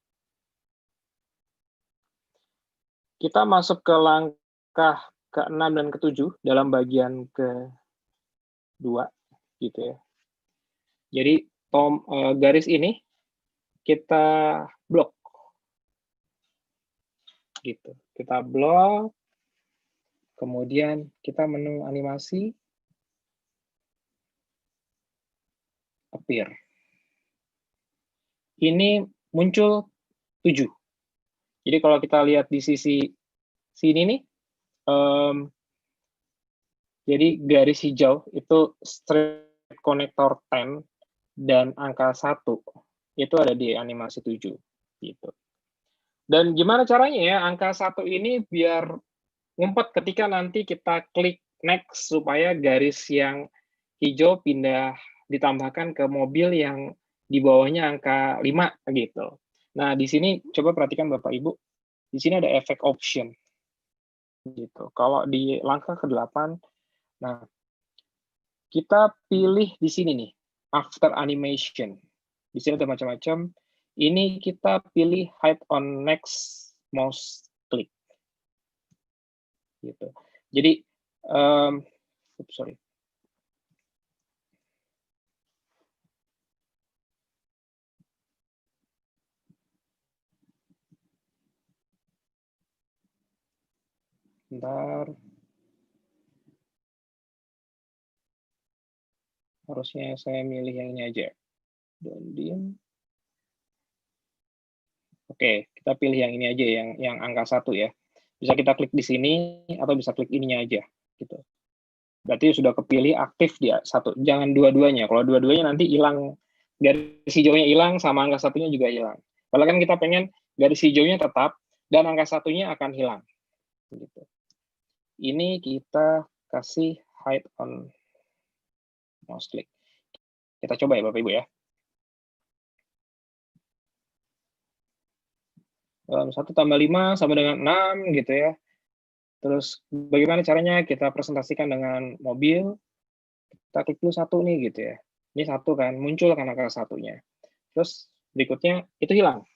[SPEAKER 1] Kita masuk ke langkah ke-6 dan ke-7 dalam bagian ke-2, gitu ya. Jadi garis ini kita blok, gitu. Kita blok, kemudian kita menu animasi, appear. Ini muncul 7. Jadi kalau kita lihat di sisi sini nih, jadi garis hijau itu straight connector 10 dan angka 1 itu ada di animasi 7. Gitu. Dan gimana caranya ya angka 1 ini biar ngumpet ketika nanti kita klik next supaya garis yang hijau pindah ditambahkan ke mobil yang di bawahnya angka 5 gitu. Nah, di sini coba perhatikan Bapak Ibu, di sini ada efek option. Gitu. Kalau di langkah ke-8, nah kita pilih di sini nih, after animation. Di sini ada macam-macam. Ini kita pilih hide on next mouse click. Gitu. Jadi, sorry. Bentar. Harusnya saya milih yang ini aja. Diem. Oke, kita pilih yang ini aja, yang angka 1 ya. Bisa kita klik di sini, atau bisa klik ininya aja. Gitu. Berarti sudah kepilih aktif dia 1. Jangan dua-duanya. Kalau dua-duanya nanti hilang, garis hijaunya hilang, sama angka 1-nya juga hilang. Kalau kan kita pengen garis hijaunya tetap, dan angka 1-nya akan hilang. Gitu. Ini kita kasih hide on mouse click. Kita coba ya Bapak Ibu ya. 1 tambah 5 sama dengan 6 gitu ya. Terus bagaimana caranya kita presentasikan dengan mobil, kita klik dulu 1 nih gitu ya. Ini 1 kan, muncul kan angka 1-nya. Terus berikutnya itu hilang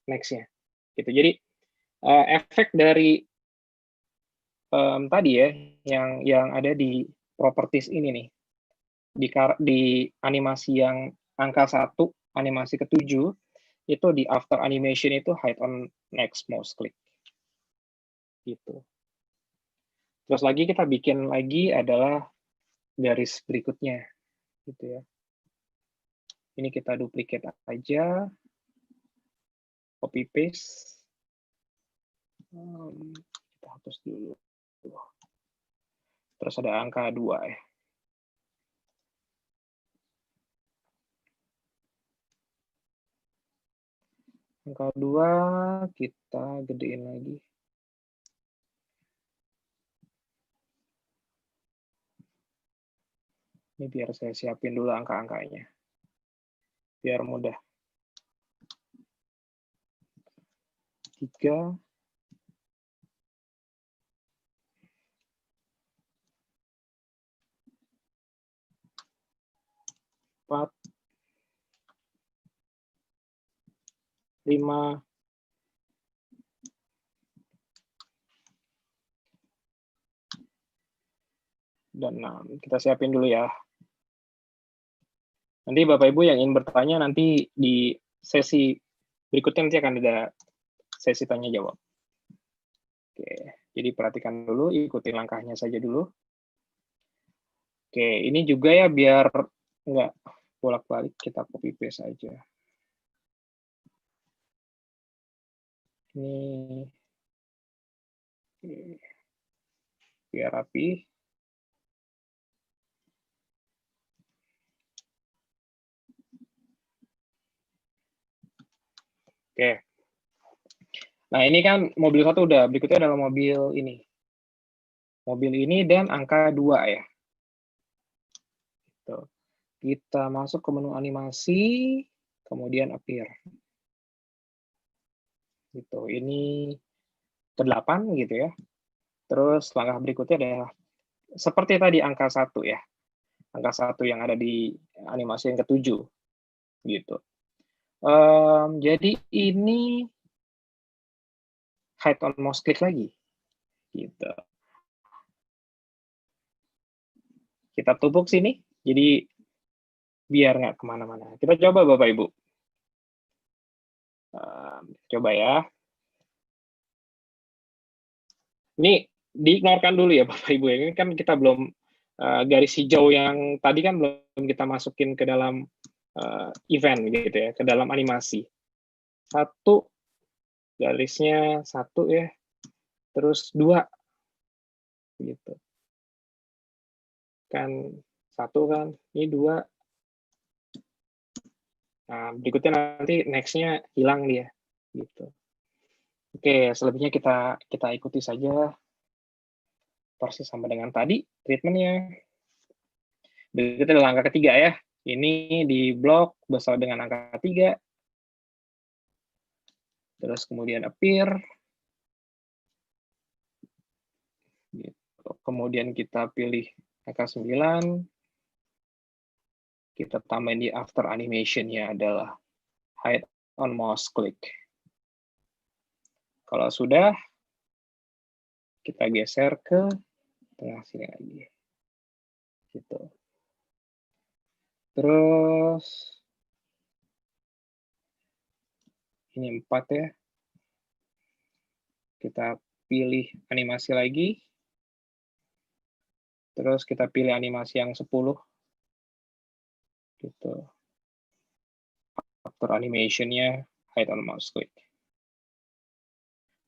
[SPEAKER 1] next-nya. Gitu. Jadi efek dari tadi ya, yang ada di properties ini nih, di animasi yang angka 1, animasi ke-7, itu di after animation itu hide on next mouse click. Gitu. Terus lagi kita bikin lagi adalah garis berikutnya. Gitu ya. Ini kita duplicate aja, copy paste. Kita hapus dulu. Terus ada angka 2 ya. Angka 2 kita gedein lagi. Ini biar saya siapin dulu angka-angkanya. biar mudah. 3, 4, 5, dan 6. Kita siapin dulu ya. Nanti Bapak Ibu yang ingin bertanya nanti di sesi berikutnya nanti akan ada sesi tanya jawab. Oke, jadi perhatikan dulu, ikuti langkahnya saja dulu. Oke, ini juga ya biar nggak bolak-balik, kita copy paste aja. Ini biar rapi. Oke. Nah, ini kan mobil 1 udah, berikutnya adalah mobil ini. Mobil ini dan angka 2 ya. Gitu. Kita masuk ke menu animasi, kemudian appear. Gitu. Ini ke-8 gitu ya. Terus langkah berikutnya adalah seperti tadi angka 1 ya. Angka 1 yang ada di animasi yang ke-7 gitu. Jadi ini hide on mouse click lagi gitu. Kita tumpuk sini, jadi biar nggak kemana-mana. Kita coba Bapak Ibu. Coba ya. Ini diignorkan dulu ya Bapak Ibu. Ini kan kita belum garis hijau yang tadi kan belum kita masukin ke dalam event gitu ya, ke dalam animasi. 1, garisnya 1 ya, terus 2 gitu. Kan 1 kan, ini 2. Nah, berikutnya nanti next-nya hilang dia gitu. Oke, selebihnya kita ikuti saja persis sama dengan tadi treatment-nya. Berikutnya adalah angka ketiga ya. Ini di blok bersama dengan angka 3. Terus kemudian appear. Gitu. Kemudian kita pilih angka 9. Kita tambahin di after animation-nya adalah hide on mouse click. Kalau sudah, kita geser ke tengah sini lagi. Gitu. Terus ini 4 ya. Kita pilih animasi lagi. Terus kita pilih animasi yang 10. Gitu. After animation-nya hide on mouse click.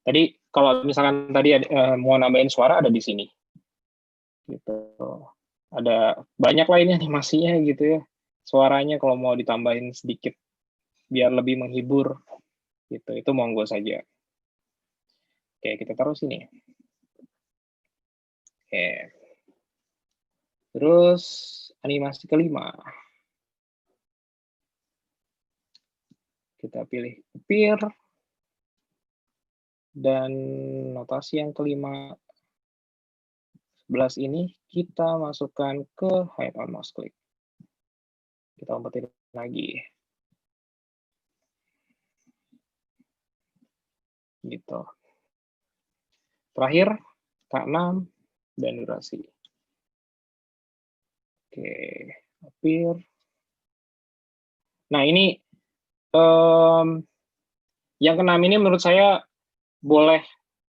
[SPEAKER 1] Tadi kalau misalkan tadi mau nambahin suara ada di sini. Gitu. Ada banyak lainnya animasinya gitu ya. Suaranya kalau mau ditambahin sedikit biar lebih menghibur gitu. Itu monggo saja. Oke, kita taruh sini. Oke. Terus animasi kelima. Kita pilih appear. Dan notasi yang kelima 11 ini kita masukkan ke hide on mouse click. Kita umpetin lagi. Gitu. Terakhir, K6 dan durasi. Oke, appear. Nah, ini yang ke-6 ini menurut saya boleh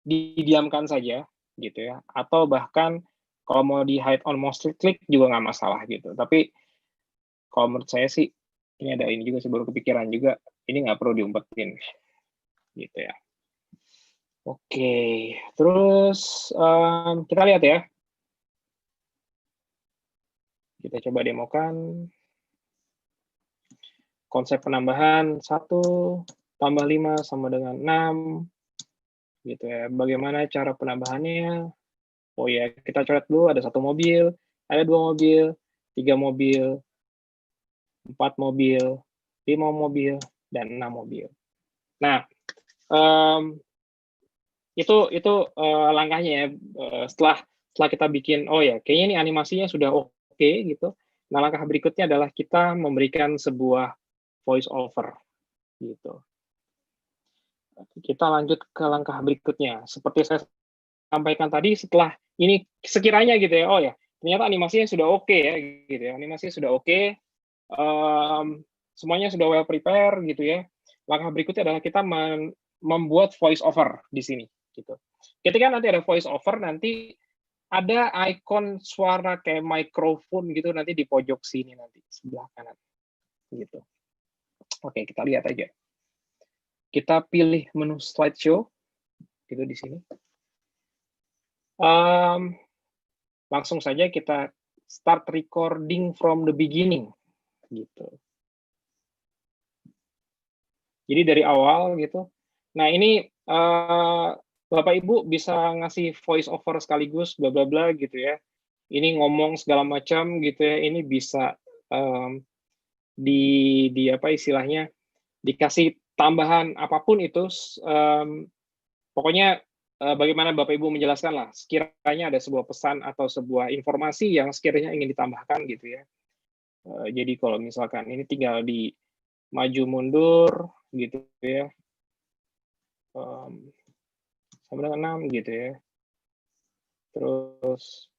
[SPEAKER 1] didiamkan saja gitu ya, atau bahkan kalau mau di hide on mouse click juga nggak masalah gitu. Tapi kalau menurut saya sih ini ada ini juga sih, baru kepikiran juga, ini nggak perlu diumpetin gitu ya. Oke, terus kita lihat ya. Kita coba demokan. Konsep penambahan 1 tambah 5 sama dengan 6. Gitu ya. Bagaimana cara penambahannya? Oh ya, kita coret dulu, ada 1 mobil, ada 2 mobil, 3 mobil, 4 mobil, 5 mobil, dan 6 mobil. Nah, itu langkahnya ya. Setelah kita bikin, oh ya, kayaknya ini animasinya sudah oke gitu. Nah, langkah berikutnya adalah kita memberikan sebuah voice over gitu. Kita lanjut ke langkah berikutnya. Seperti saya sampaikan tadi, setelah ini sekiranya gitu ya, oh ya, ternyata animasinya sudah oke ya, gitu ya. Animasinya sudah oke, semuanya sudah well prepare gitu ya. Langkah berikutnya adalah kita membuat voice over di sini gitu. Ketika nanti ada voice over, nanti ada ikon suara kayak mikrofon gitu nanti di pojok sini nanti sebelah kanan gitu. Oke, kita lihat aja. Kita pilih menu slideshow gitu di sini. Langsung saja kita start recording from the beginning gitu. Jadi dari awal gitu. Nah, ini Bapak Ibu bisa ngasih voice over sekaligus bla bla bla gitu ya. Ini ngomong segala macam gitu ya. Ini bisa di apa istilahnya, dikasih tambahan apapun itu, pokoknya bagaimana Bapak Ibu menjelaskan lah, sekiranya ada sebuah pesan atau sebuah informasi yang sekiranya ingin ditambahkan gitu ya. Jadi kalau misalkan ini tinggal di maju mundur gitu ya, sampai dengan 6 gitu ya. Terus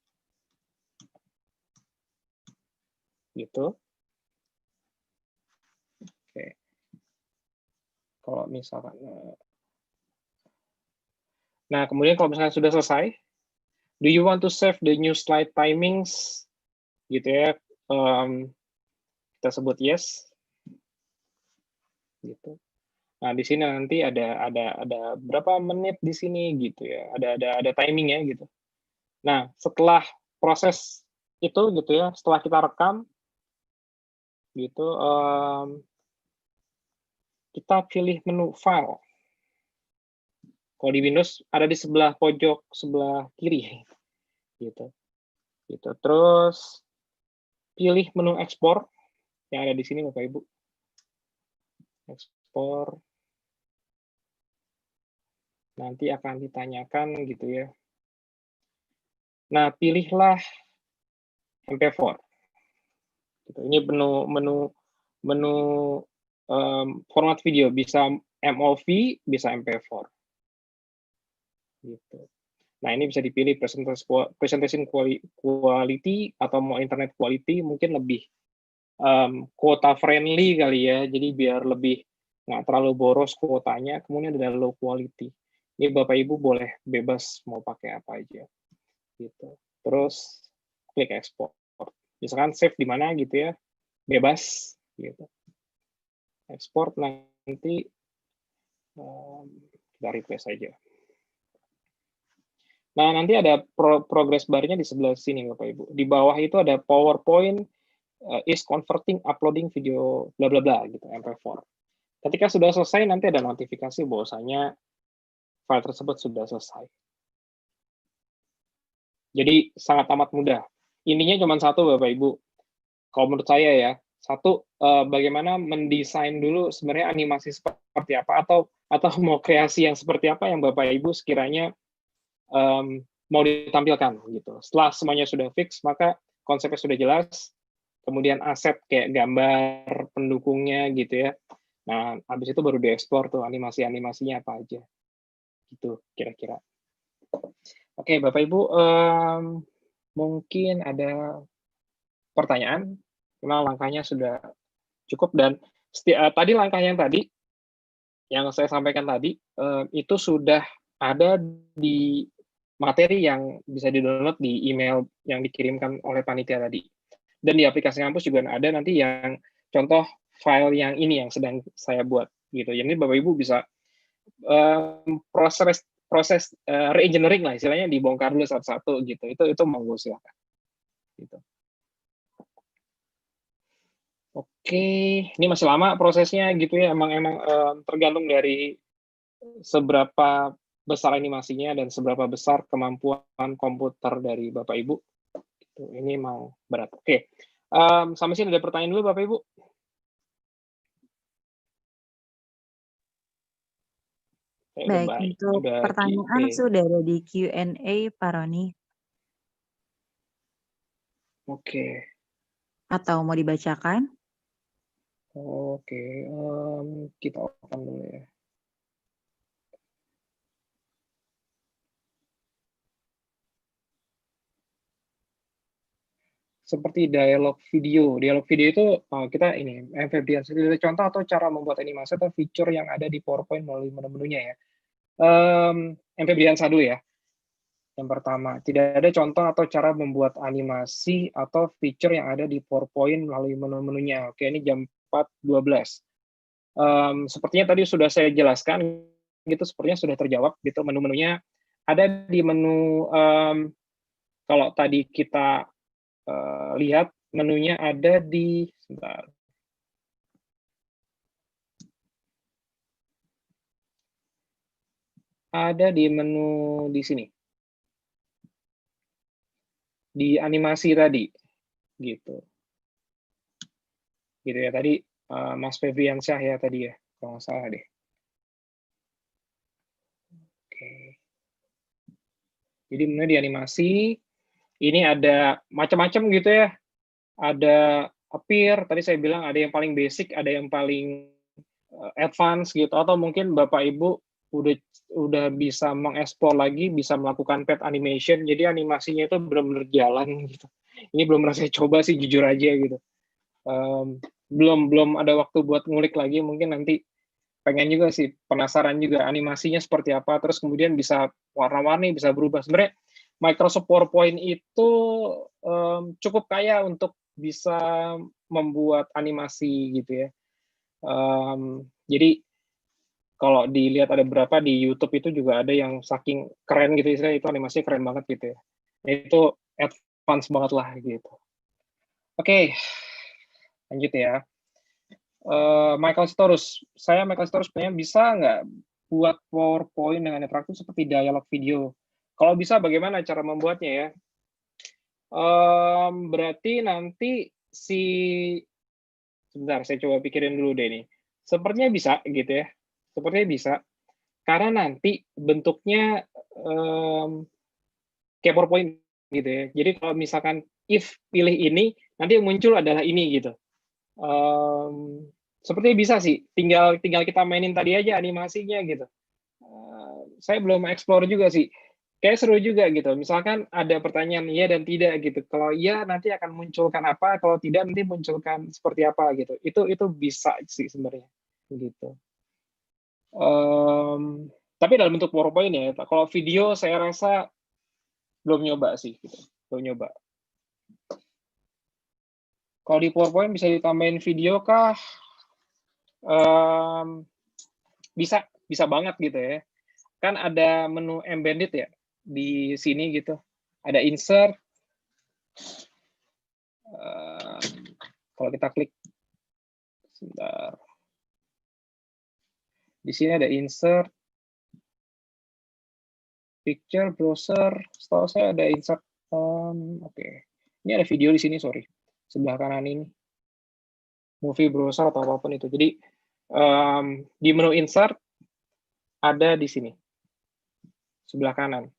[SPEAKER 1] gitu. Oke. Kalau misalkan, nah kemudian kalau misalkan sudah selesai, do you want to save the new slide timings gitu ya, kita sebut yes gitu. Nah di sini nanti ada berapa menit di sini gitu ya, ada timingnya gitu. Nah setelah proses itu gitu ya, setelah kita rekam gitu, kita pilih menu file. Kalau di Windows ada di sebelah pojok sebelah kiri gitu. Gitu. Terus pilih menu ekspor yang ada di sini Bapak Ibu. Ekspor. Nanti akan ditanyakan gitu ya. Nah, pilihlah MP4. Gitu. Ini menu format video, bisa MOV, bisa MP4. Gitu. Nah, ini bisa dipilih presentation quality atau mau internet quality, mungkin lebih kuota friendly kali ya, jadi biar lebih nggak terlalu boros kuotanya. Kemudian ada low quality. Ini Bapak Ibu boleh bebas mau pakai apa aja. Gitu. Terus klik export. Misalkan save di mana gitu ya, bebas gitu. Export nanti kita refresh saja. Nah, nanti ada progress bar-nya di sebelah sini Bapak Ibu. Di bawah itu ada PowerPoint is converting uploading video bla bla bla gitu, MP4. Ketika sudah selesai nanti ada notifikasi bahwasanya file tersebut sudah selesai. Jadi sangat amat mudah. Intinya cuma satu Bapak Ibu. Kalau menurut saya ya, satu bagaimana mendesain dulu sebenarnya animasi seperti apa atau mau kreasi yang seperti apa yang Bapak Ibu sekiranya mau ditampilkan gitu. Setelah semuanya sudah fix, maka konsepnya sudah jelas, kemudian aset kayak gambar pendukungnya gitu ya. Nah, habis itu baru diekspor tuh animasi-animasinya apa aja. Gitu kira-kira. Oke, Bapak Ibu, mungkin ada pertanyaan, karena langkahnya sudah cukup dan tadi langkah yang saya sampaikan tadi, itu sudah ada di materi yang bisa di-download di email yang dikirimkan oleh panitia tadi. Dan di aplikasi kampus juga ada nanti yang contoh file yang ini yang sedang saya buat gitu. Jadi Bapak Ibu bisa proses re-engineering lah istilahnya, dibongkar dulu satu-satu gitu. Itu monggo silakan. Gitu. Oke, ini masih lama prosesnya gitu ya. Emang tergantung dari seberapa besar animasinya dan seberapa besar kemampuan komputer dari Bapak Ibu. Gitu. Ini mau berat. Oke, sampai sini ada pertanyaan dulu Bapak Ibu. Saya udah
[SPEAKER 2] Baik,
[SPEAKER 1] baik,
[SPEAKER 2] untuk
[SPEAKER 1] udah
[SPEAKER 2] pertanyaan
[SPEAKER 1] QA.
[SPEAKER 2] sudah ada di Q&A, Pak Roni.
[SPEAKER 1] Oke.
[SPEAKER 2] Atau mau dibacakan?
[SPEAKER 1] Oke, kita open dulu ya. Seperti dialog video. Dialog video itu kita ini, Febrian sendiri contoh atau cara membuat animasi atau fitur yang ada di PowerPoint melalui menu-menunya ya. Febrian dulu ya. Yang pertama, tidak ada contoh atau cara membuat animasi atau fitur yang ada di PowerPoint melalui menu-menunya. Oke, ini jam 4.12. Sepertinya tadi sudah saya jelaskan, gitu sepertinya sudah terjawab, gitu menu-menunya ada di menu, kalau tadi kita lihat menunya ada di, sebentar. Ada di menu di sini. Di animasi tadi, gitu. Gitu ya, tadi Mas Febriansyah ya tadi ya, kalau nggak salah deh. Oke. Jadi menu di animasi, ini ada macam-macam gitu ya. Ada appear, tadi saya bilang ada yang paling basic, ada yang paling advance gitu, atau mungkin Bapak Ibu udah bisa mengekspor lagi, bisa melakukan pet animation, jadi animasinya itu benar-benar jalan gitu. Ini belum pernah saya coba sih, jujur aja gitu. Belum ada waktu buat ngulik lagi, mungkin nanti pengen juga sih, penasaran juga animasinya seperti apa, terus kemudian bisa warna-warni, bisa berubah. Sebenarnya Microsoft PowerPoint itu cukup kaya untuk bisa membuat animasi gitu ya. Jadi kalau dilihat ada beberapa di YouTube itu juga ada yang saking keren gitu, istilahnya itu animasinya keren banget gitu ya. Itu advance banget lah gitu. Oke, lanjut ya. Michael Storus, Michael Storus bisa nggak buat PowerPoint dengan interaktif seperti dialog video? Kalau bisa, bagaimana cara membuatnya ya? Berarti nanti sebentar, saya coba pikirin dulu deh nih. Sepertinya bisa gitu ya, sepertinya bisa. Karena nanti bentuknya kayak PowerPoint gitu ya. Jadi kalau misalkan if pilih ini, nanti yang muncul adalah ini gitu. Sepertinya bisa sih, tinggal kita mainin tadi aja animasinya gitu. Saya belum explore juga sih. Kayak seru juga gitu. Misalkan ada pertanyaan iya dan tidak gitu. Kalau iya nanti akan munculkan apa, kalau tidak nanti munculkan seperti apa gitu. Itu bisa sih sebenarnya gitu. Tapi dalam bentuk PowerPoint ya. Kalau video saya rasa belum nyoba sih gitu. Belum nyoba. Kalau di PowerPoint bisa ditambahin video kah? Bisa banget gitu ya. Kan ada menu embedded ya di sini gitu. Ada insert. Kalau kita klik, sebentar. Di sini ada insert, picture, browser. Setahu saya ada insert. Oke. Ini ada video di sini, sorry. Sebelah kanan ini. Movie browser atau apapun itu. Jadi di menu insert ada di sini. Sebelah kanan.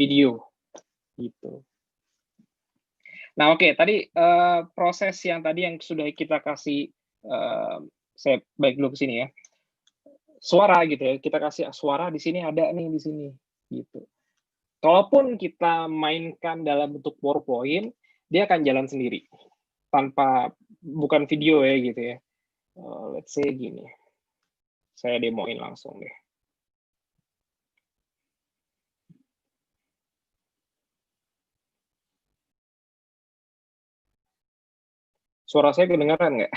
[SPEAKER 1] Video. Gitu. Nah, oke, tadi proses yang tadi yang sudah kita kasih, saya baik dulu ke sini ya. Suara gitu ya, kita kasih suara di sini ada nih di sini gitu. Kalaupun kita mainkan dalam bentuk PowerPoint, dia akan jalan sendiri tanpa bukan video ya gitu ya. Let's say gini. Saya demoin langsung deh. Suara saya kedengaran nggak?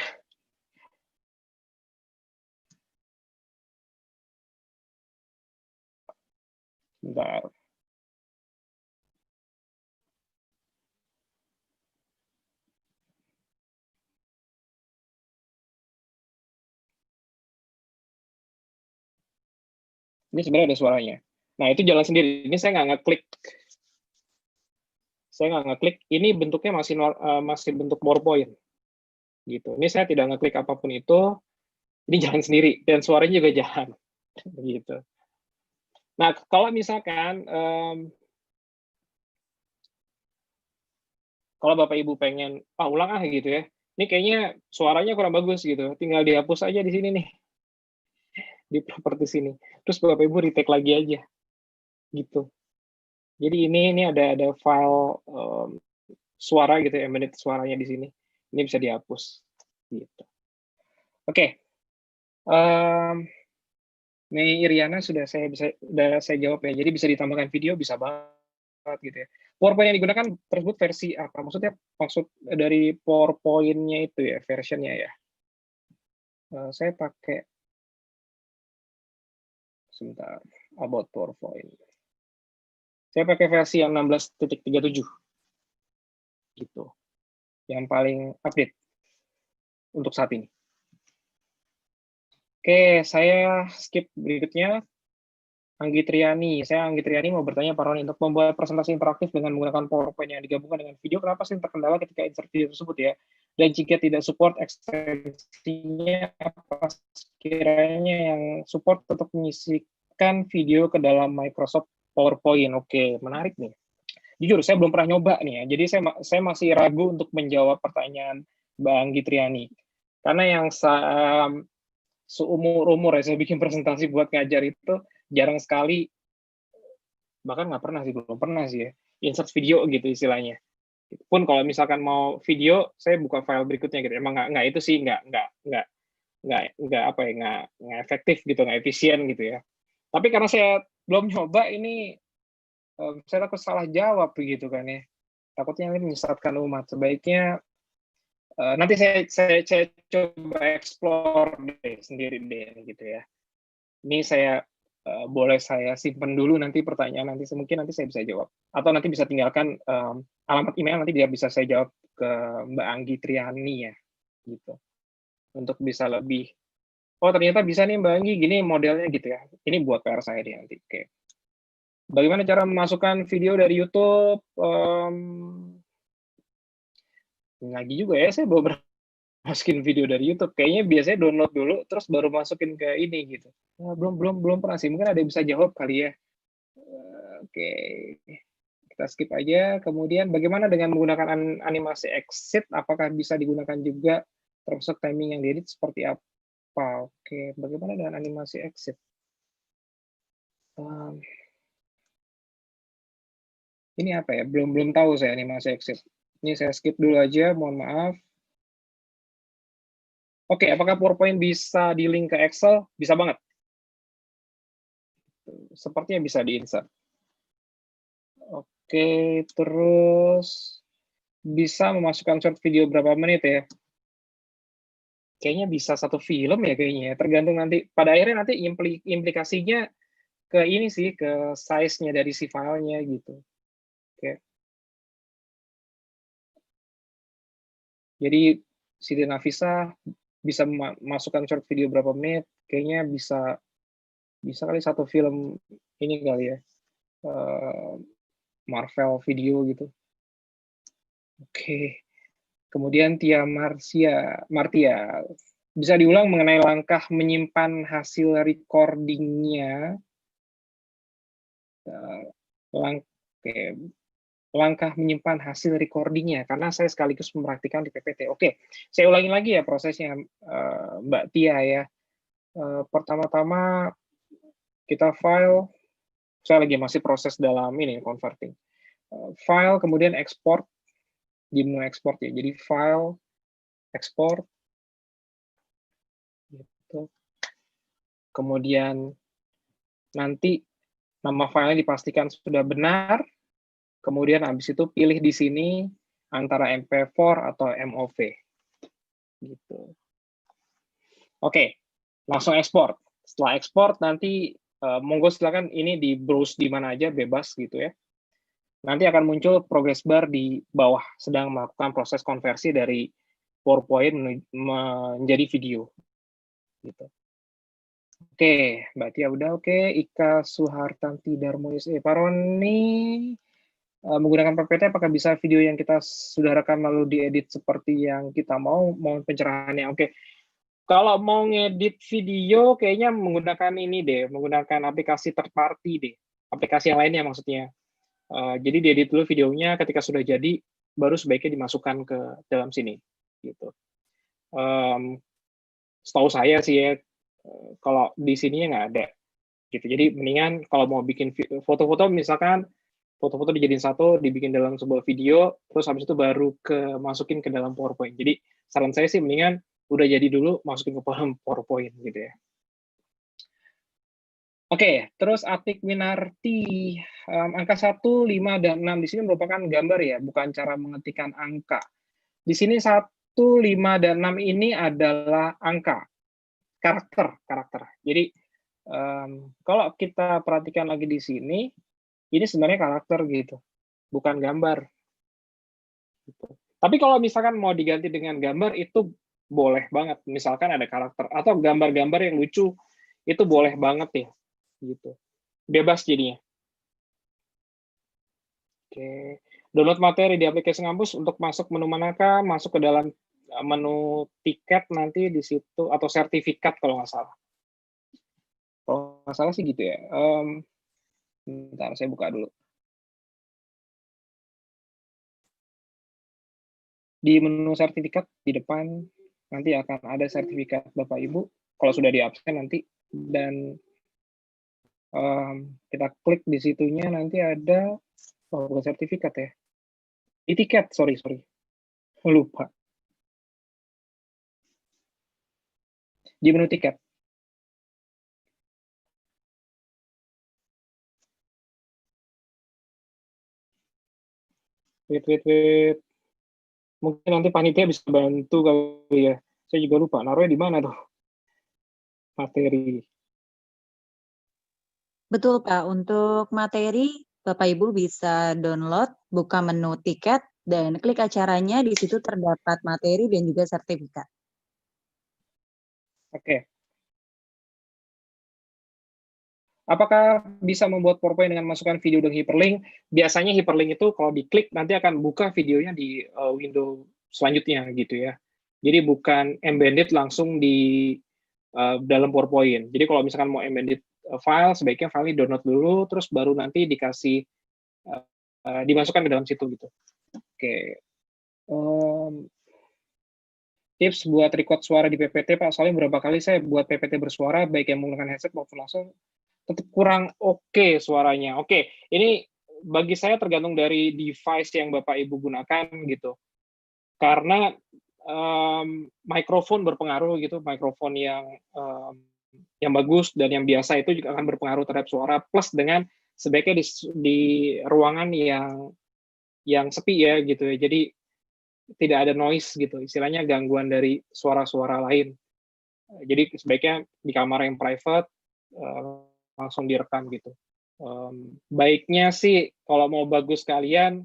[SPEAKER 1] Bentar. Ini sebenarnya ada suaranya. Nah, itu jalan sendiri. Ini saya nggak ngeklik. Saya nggak ngeklik. Ini bentuknya masih bentuk PowerPoint. Gitu. Ini saya tidak ngeklik apapun itu. Ini jalan sendiri dan suaranya juga jalan, gitu. Nah, kalau misalkan kalau Bapak Ibu pengen, ulang gitu ya, ini kayaknya suaranya kurang bagus gitu, tinggal dihapus aja di sini nih, di properti sini. Terus Bapak Ibu retake lagi aja, gitu. Jadi ini ada file suara gitu ya, menit suaranya di sini. Ini bisa dihapus, gitu. Oke. Mei Iriana sudah saya jawab ya. Jadi bisa ditambahkan video bisa banget gitu ya. PowerPoint yang digunakan tersebut versi apa? Maksudnya maksud dari PowerPoint-nya itu ya, version-nya ya. Saya pakai sebentar, about PowerPoint. Saya pakai versi yang 16.37 gitu. Yang paling update untuk saat ini. Oke, saya skip berikutnya. Anggi Triani, saya Anggi Triani mau bertanya Pak Roni, untuk membuat presentasi interaktif dengan menggunakan PowerPoint yang digabungkan dengan video, kenapa sih terkendala ketika insert video tersebut ya? Dan jika tidak support ekstensinya, apa sekiranya yang support tetap menyisipkan video ke dalam Microsoft PowerPoint? Oke, menarik nih. Jujur, saya belum pernah nyoba nih ya, jadi saya masih ragu untuk menjawab pertanyaan Mbak Anggi Triani. Karena yang seumur-umur ya saya bikin presentasi buat ngajar itu, jarang sekali, bahkan nggak pernah sih, belum pernah sih ya, insert video gitu istilahnya. Pun kalau misalkan mau video, saya buka file berikutnya gitu. Emang nggak itu sih, nggak apa ya, nggak efektif gitu, nggak efisien gitu ya. Tapi karena saya belum nyoba ini, saya takut salah jawab begitu kan ya. Takutnya ini menyesatkan umat. Sebaiknya nanti saya coba explore deh sendiri deh gitu ya. Ini saya boleh saya simpan dulu nanti pertanyaan nanti mungkin nanti saya bisa jawab, atau nanti bisa tinggalkan alamat email, nanti dia bisa saya jawab ke Mbak Anggi Triani ya gitu, untuk bisa lebih, oh ternyata bisa nih Mbak Anggi gini modelnya gitu ya, ini buat PR saya deh nanti. Oke, bagaimana cara memasukkan video dari YouTube? Lagi juga ya, saya belum masukin video dari YouTube, kayaknya biasanya download dulu terus baru masukin ke ini gitu. Nah, belum pernah sih, mungkin ada yang bisa jawab kali ya. Oke, kita skip aja. Kemudian bagaimana dengan menggunakan animasi exit? Apakah bisa digunakan juga termasuk timing yang diedit seperti apa? Oke, bagaimana dengan animasi exit? Ini apa ya? Belum tahu saya animasi exit. Ini saya skip dulu aja, mohon maaf. Oke, apakah PowerPoint bisa di-link ke Excel? Bisa banget. Sepertinya bisa di-insert. Oke, terus bisa memasukkan short video berapa menit ya? Kayaknya bisa satu film ya kayaknya ya, tergantung nanti, pada akhirnya nanti implikasinya ke ini sih, ke size-nya dari si filenya gitu. Oke. Jadi Siti Nafisa bisa memasukkan short video berapa menit, kayaknya bisa kali satu film ini kali ya, Marvel video gitu. Oke. Kemudian Tia Martia, bisa diulang mengenai langkah menyimpan hasil recording-nya. Langkah menyimpan hasil recording-nya, karena saya sekaligus mempraktikkan di PPT. Oke, saya ulangi lagi ya prosesnya, Mbak Tia ya. Pertama-tama kita file, saya lagi masih proses dalam ini, converting. File, kemudian export, di menu export ya, jadi file, export, gitu. Kemudian nanti nama filenya dipastikan sudah benar, kemudian habis itu pilih di sini antara MP4 atau MOV. Gitu. Oke, langsung ekspor. Setelah ekspor nanti monggo silakan ini di browse di mana aja bebas gitu ya. Nanti akan muncul progress bar di bawah sedang melakukan proses konversi dari PowerPoint menjadi video. Gitu. Oke, Mbak Tia udah oke. Ika Suhartanti Darmonis. Pak Roni, menggunakan PPT apakah bisa video yang kita sudah rekam lalu diedit seperti yang kita mau pencerahannya? Oke. Kalau mau ngedit video kayaknya menggunakan ini deh, menggunakan aplikasi third party deh, aplikasi yang lainnya maksudnya. Jadi diedit dulu videonya, ketika sudah jadi, baru sebaiknya dimasukkan ke dalam sini, gitu. Setahu saya sih ya, kalau di sininya nggak ada, gitu. Jadi mendingan kalau mau bikin foto-foto misalkan, foto-foto dijadiin satu, dibikin dalam sebuah video, terus habis itu baru masukin ke dalam PowerPoint. Jadi saran saya sih mendingan udah jadi dulu, masukin ke dalam PowerPoint gitu ya. Oke, terus Atik Winarti, angka 1, 5, dan 6 di sini merupakan gambar ya, bukan cara mengetikkan angka. Di sini 1, 5, dan 6 ini adalah angka, karakter. Jadi kalau kita perhatikan lagi di sini, ini sebenarnya karakter gitu, bukan gambar. Gitu. Tapi kalau misalkan mau diganti dengan gambar itu boleh banget. Misalkan ada karakter atau gambar-gambar yang lucu, itu boleh banget ya, gitu. Bebas jadinya. Oke, download materi di aplikasi ngampus untuk masuk menu manakah? Masuk ke dalam menu tiket nanti di situ atau sertifikat kalau nggak salah. Kalau nggak salah sih gitu ya. Bentar, saya buka dulu. Di menu sertifikat di depan nanti akan ada sertifikat Bapak Ibu. Kalau sudah di absen nanti, dan kita klik di situnya nanti ada, oh bukan sertifikat ya, di tiket, sorry, lupa. Di menu tiket. Wait. Mungkin nanti panitia bisa bantu kali ya. Saya juga lupa, naruhnya di mana tuh materi.
[SPEAKER 2] Betul, Pak. Untuk materi, Bapak Ibu bisa download, buka menu tiket, dan klik acaranya. Di situ terdapat materi dan juga sertifikat.
[SPEAKER 1] Oke. Apakah bisa membuat PowerPoint dengan masukkan video dan hyperlink? Biasanya hyperlink itu kalau diklik nanti akan buka videonya di window selanjutnya gitu ya. Jadi bukan embedded langsung di dalam PowerPoint. Jadi kalau misalkan mau embedded file, sebaiknya file download dulu, terus baru nanti dikasih dimasukkan ke dalam situ gitu. Oke. Tips buat record suara di PPT, Pak. Soalnya beberapa kali saya buat PPT bersuara, baik yang menggunakan headset maupun langsung, tetap kurang oke suaranya. Oke, ini bagi saya tergantung dari device yang Bapak Ibu gunakan gitu. Karena mikrofon berpengaruh gitu, mikrofon yang bagus dan yang biasa itu juga akan berpengaruh terhadap suara, plus dengan sebaiknya di ruangan yang sepi ya gitu ya. Jadi tidak ada noise gitu, istilahnya gangguan dari suara-suara lain. Jadi sebaiknya di kamar yang private langsung direkam gitu. Baiknya sih kalau mau bagus kalian,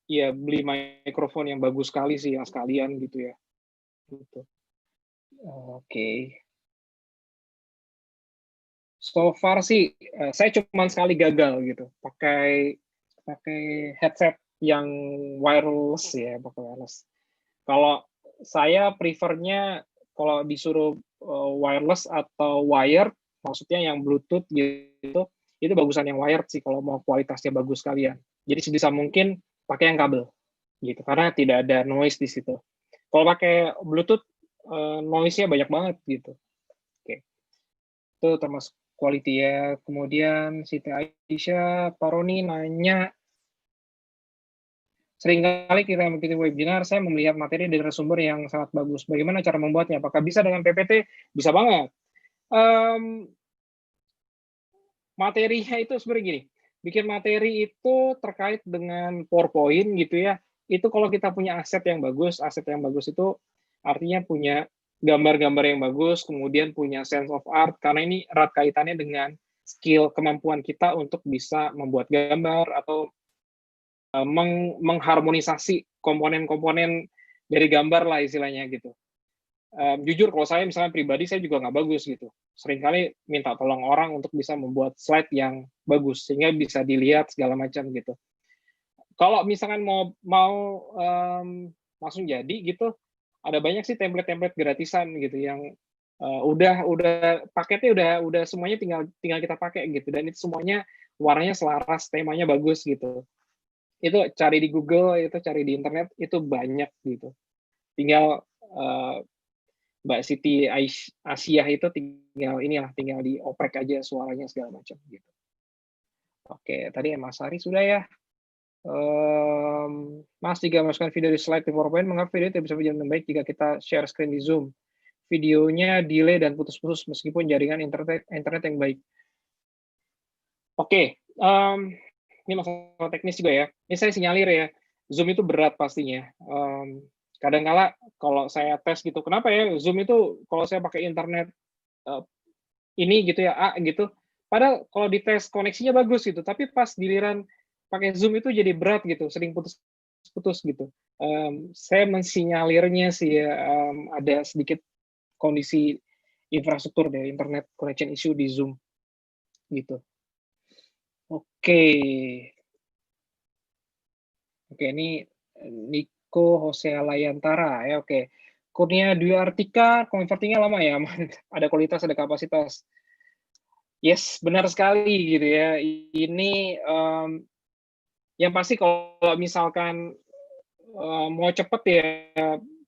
[SPEAKER 1] ya beli mikrofon yang bagus sekali sih yang sekalian gitu ya. Gitu. Oke. So far sih saya cuma sekali gagal gitu pakai headset yang wireless ya, pakai wireless. Kalau saya prefernya kalau disuruh wireless atau wired, maksudnya yang Bluetooth gitu, itu bagusan yang wired sih kalau mau kualitasnya bagus sekalian. Jadi sebisa mungkin pakai yang kabel gitu, karena tidak ada noise di situ. Kalau pakai Bluetooth, noise-nya banyak banget gitu. Oke, itu termasuk quality ya. Kemudian Siti Aisyah Paroni nanya, seringkali kita mengikuti webinar, saya melihat materi dari sumber yang sangat bagus. Bagaimana cara membuatnya? Apakah bisa dengan PPT? Bisa banget. Materinya itu sebenarnya gini, bikin materi itu terkait dengan PowerPoint gitu ya, itu kalau kita punya aset yang bagus itu artinya punya gambar-gambar yang bagus, kemudian punya sense of art, karena ini erat kaitannya dengan skill, kemampuan kita untuk bisa membuat gambar atau mengharmonisasi komponen-komponen dari gambar lah istilahnya gitu. Jujur kalau saya misalnya pribadi saya juga nggak bagus gitu. Seringkali minta tolong orang untuk bisa membuat slide yang bagus sehingga bisa dilihat segala macam gitu. Kalau misalkan mau langsung jadi gitu, ada banyak sih template-template gratisan gitu yang udah paketnya udah semuanya tinggal kita pakai gitu, dan itu semuanya warnanya selaras, temanya bagus gitu. Itu cari di Google, itu cari di internet, itu banyak gitu. Tinggal Mbak Siti Asiyah itu tinggal dioprek aja suaranya segala macam gitu. Oke, tadi Mas Ari sudah ya. Mas, jika masukkan video di slide di PowerPoint, mengapa video tidak bisa berjalan dengan baik jika kita share screen di Zoom? Videonya delay dan putus-putus meskipun jaringan internet yang baik. Oke, ini masalah teknis juga ya. Ini saya sinyalir ya, Zoom itu berat pastinya. Kadang-kala kalau saya tes gitu, kenapa ya Zoom itu kalau saya pakai internet ini gitu ya, A gitu, padahal kalau dites koneksinya bagus gitu, tapi pas giliran pakai Zoom itu jadi berat gitu, sering putus-putus gitu. Saya mensinyalirnya sih ya, ada sedikit kondisi infrastruktur deh, internet connection issue di Zoom gitu. Oke. Oke, ini Nico Hosea Layantara ya, oke. Kurnia Dwi Artika, converting-nya lama ya, ada kualitas, ada kapasitas. Yes, benar sekali gitu ya. Ini yang pasti kalau misalkan mau cepet ya,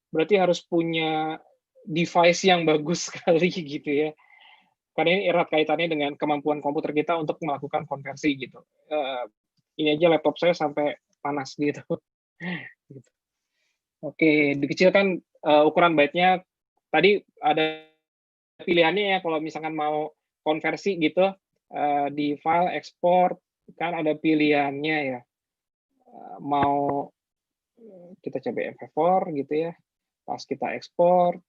[SPEAKER 1] berarti harus punya device yang bagus sekali gitu ya. Karena ini erat kaitannya dengan kemampuan komputer kita untuk melakukan konversi gitu. Ini aja laptop saya sampai panas gitu. Gitu. Oke, dikecilkan ukuran byte-nya. Tadi ada pilihannya ya, kalau misalkan mau konversi gitu, di file ekspor, kan ada pilihannya ya. Mau kita coba MP4 gitu ya, pas kita ekspor,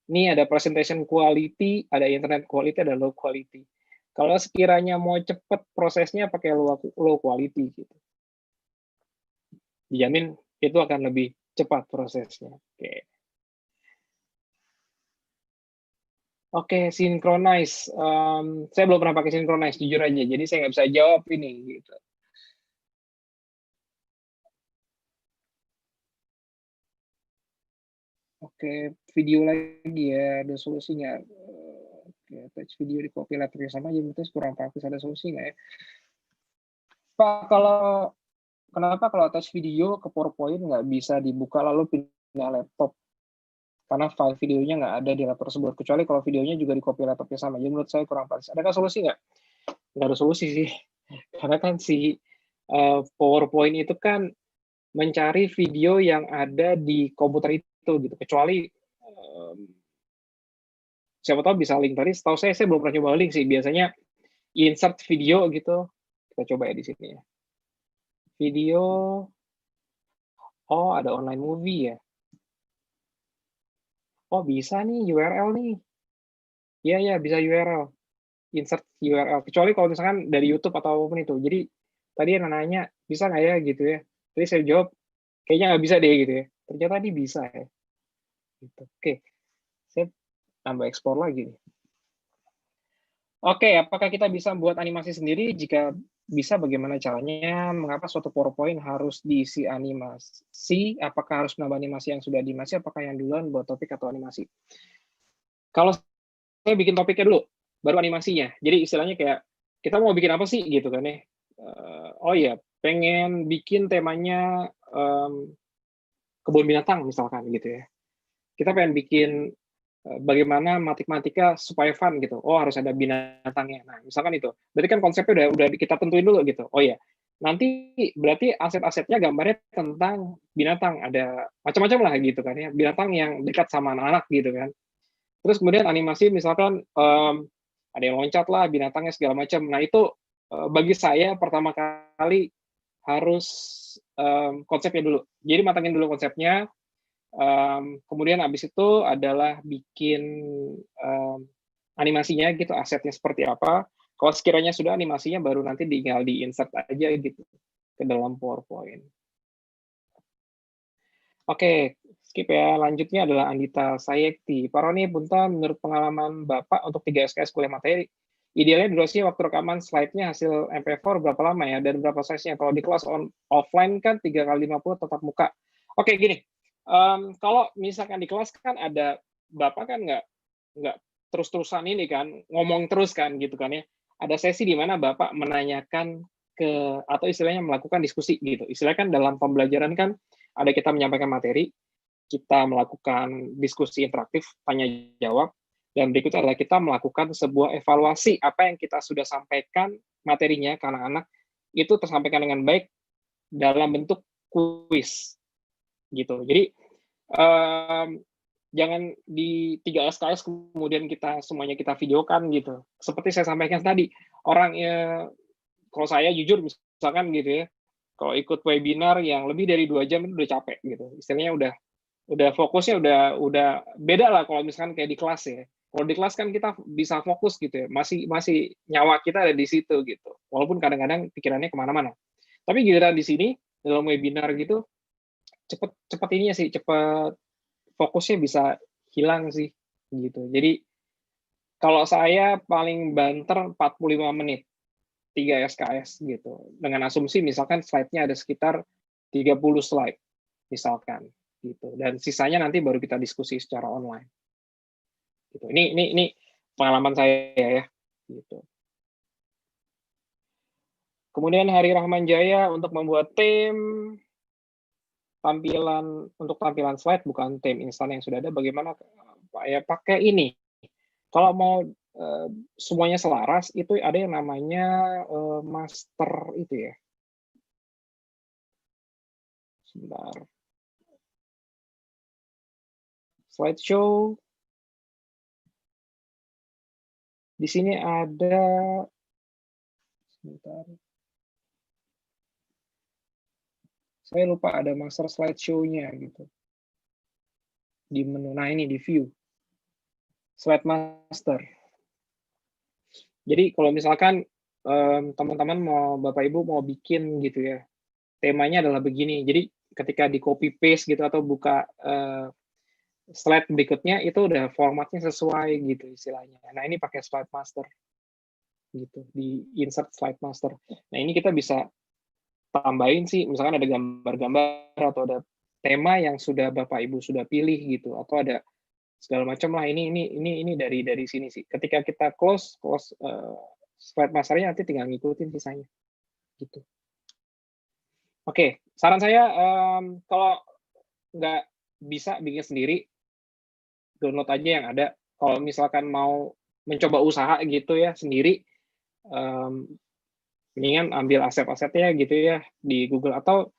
[SPEAKER 1] ini ada presentation quality, ada internet quality, ada low quality. Kalau sekiranya mau cepat prosesnya pakai low quality gitu. Dijamin itu akan lebih cepat prosesnya. Oke. Oke, synchronize. Saya belum pernah pakai synchronize, jujur aja. Jadi saya nggak bisa jawab ini. Gitu. Oke, video lagi ya, ada solusinya. Oke, attach video di copy laptopnya sama aja, itu kurang praktis, ada solusi nggak ya? Pak, kenapa kalau attach video ke PowerPoint nggak bisa dibuka lalu pindah laptop? Karena file videonya nggak ada di laptop tersebut, kecuali kalau videonya juga di copy laptopnya sama. Jadi menurut saya kurang praktis. Adakah solusi nggak? Nggak ada solusi sih. Karena kan si PowerPoint itu kan mencari video yang ada di komputer itu gitu. Kecuali siapa tahu bisa link tadi. Setahu saya belum pernah coba link sih. Biasanya insert video gitu. Kita coba ya di sini ya. Video. Oh, ada online movie ya. Oh, bisa nih URL nih. Iya, ya, bisa URL. Insert URL. Kecuali kalau misalkan dari YouTube atau apapun itu. Jadi tadi yang nanya, bisa nggak ya gitu ya. Tadi saya jawab, kayaknya nggak bisa deh gitu ya. Ternyata ini bisa ya. Gitu. Oke, saya tambah ekspor lagi. Oke, apakah kita bisa buat animasi sendiri? Jika bisa, bagaimana caranya? Mengapa suatu PowerPoint harus diisi animasi? Apakah harus menambah animasi yang sudah animasi? Apakah yang duluan buat topik atau animasi? Kalau saya bikin topiknya dulu, baru animasinya. Jadi istilahnya kayak, kita mau bikin apa sih gitu kan ya. Oh iya, pengen bikin temanya kebun binatang misalkan gitu ya. Kita pengen bikin bagaimana matematika supaya fun gitu. Oh, harus ada binatangnya. Nah, misalkan itu. Berarti kan konsepnya udah kita tentuin dulu gitu. Oh ya, nanti berarti aset-asetnya gambarnya tentang binatang. Ada macam-macam lah gitu kan ya. Binatang yang dekat sama anak-anak gitu kan. Terus kemudian animasi misalkan ada yang loncat lah, binatangnya segala macam. Nah, itu bagi saya pertama kali harus konsepnya dulu. Jadi matangin dulu konsepnya. Kemudian habis itu adalah bikin animasinya gitu, asetnya seperti apa. Kalau sekiranya sudah animasinya, baru nanti tinggal di-insert aja gitu ke dalam PowerPoint. Oke, skip ya. Lanjutnya adalah Andita Sayekti. Pak Roni, Punta, menurut pengalaman Bapak untuk 3 SKS kuliah materi, idealnya durasi waktu rekaman slide-nya hasil MP4 berapa lama ya, dan berapa size-nya? Kalau di kelas offline kan 3x50 tetap muka. Oke, gini. Kalau misalkan di kelas kan ada Bapak kan nggak terus-terusan ini kan, ngomong terus kan gitu kan ya. Ada sesi di mana Bapak menanyakan atau istilahnya melakukan diskusi gitu. Istilahnya kan dalam pembelajaran kan ada kita menyampaikan materi, kita melakukan diskusi interaktif, tanya jawab, dan berikutnya adalah kita melakukan sebuah evaluasi apa yang kita sudah sampaikan materinya ke anak-anak itu tersampaikan dengan baik dalam bentuk kuis gitu. Jadi jangan di 3 SKS kemudian semuanya kita videokan gitu. Seperti saya sampaikan tadi, kalau saya jujur misalkan gitu ya, kalau ikut webinar yang lebih dari 2 jam itu udah capek gitu. Istilahnya udah fokusnya udah beda lah kalau misalkan kayak di kelas ya. Kalau di kelas kan kita bisa fokus gitu ya, masih nyawa kita ada di situ gitu. Walaupun kadang-kadang pikirannya kemana-mana. Tapi giliran di sini dalam webinar gitu cepet ininya sih, cepet fokusnya bisa hilang sih gitu. Jadi kalau saya paling banter 45 menit 3 SKS gitu. Dengan asumsi misalkan slide-nya ada sekitar 30 slide misalkan gitu. Dan sisanya nanti baru kita diskusi secara online. Gitu. Ini pengalaman saya ya gitu. Kemudian Hari Rahman Jaya untuk membuat tampilan slide bukan tim instan yang sudah ada, bagaimana ya pakai ini. Kalau mau semuanya selaras itu ada yang namanya master itu ya. Sebentar. Slideshow. Di sini ada sebentar. Saya lupa ada master slideshow-nya gitu. Di menu. Nah, ini di view. Slide master. Jadi kalau misalkan teman-teman Bapak Ibu mau bikin gitu ya. Temanya adalah begini. Jadi ketika di copy paste gitu atau buka slide berikutnya itu udah formatnya sesuai gitu istilahnya. Nah, ini pakai slide master. Gitu, di insert slide master. Nah, ini kita bisa tambahin sih, misalkan ada gambar-gambar atau ada tema yang sudah Bapak Ibu sudah pilih gitu, atau ada segala macam lah. Ini dari sini sih. Ketika kita close slide masternya nanti tinggal ngikutin sisanya. Gitu. Oke, saran saya kalau nggak bisa bikin sendiri, download aja yang ada. Kalau misalkan mau mencoba usaha gitu ya sendiri, mendingan ambil aset-asetnya gitu ya di Google atau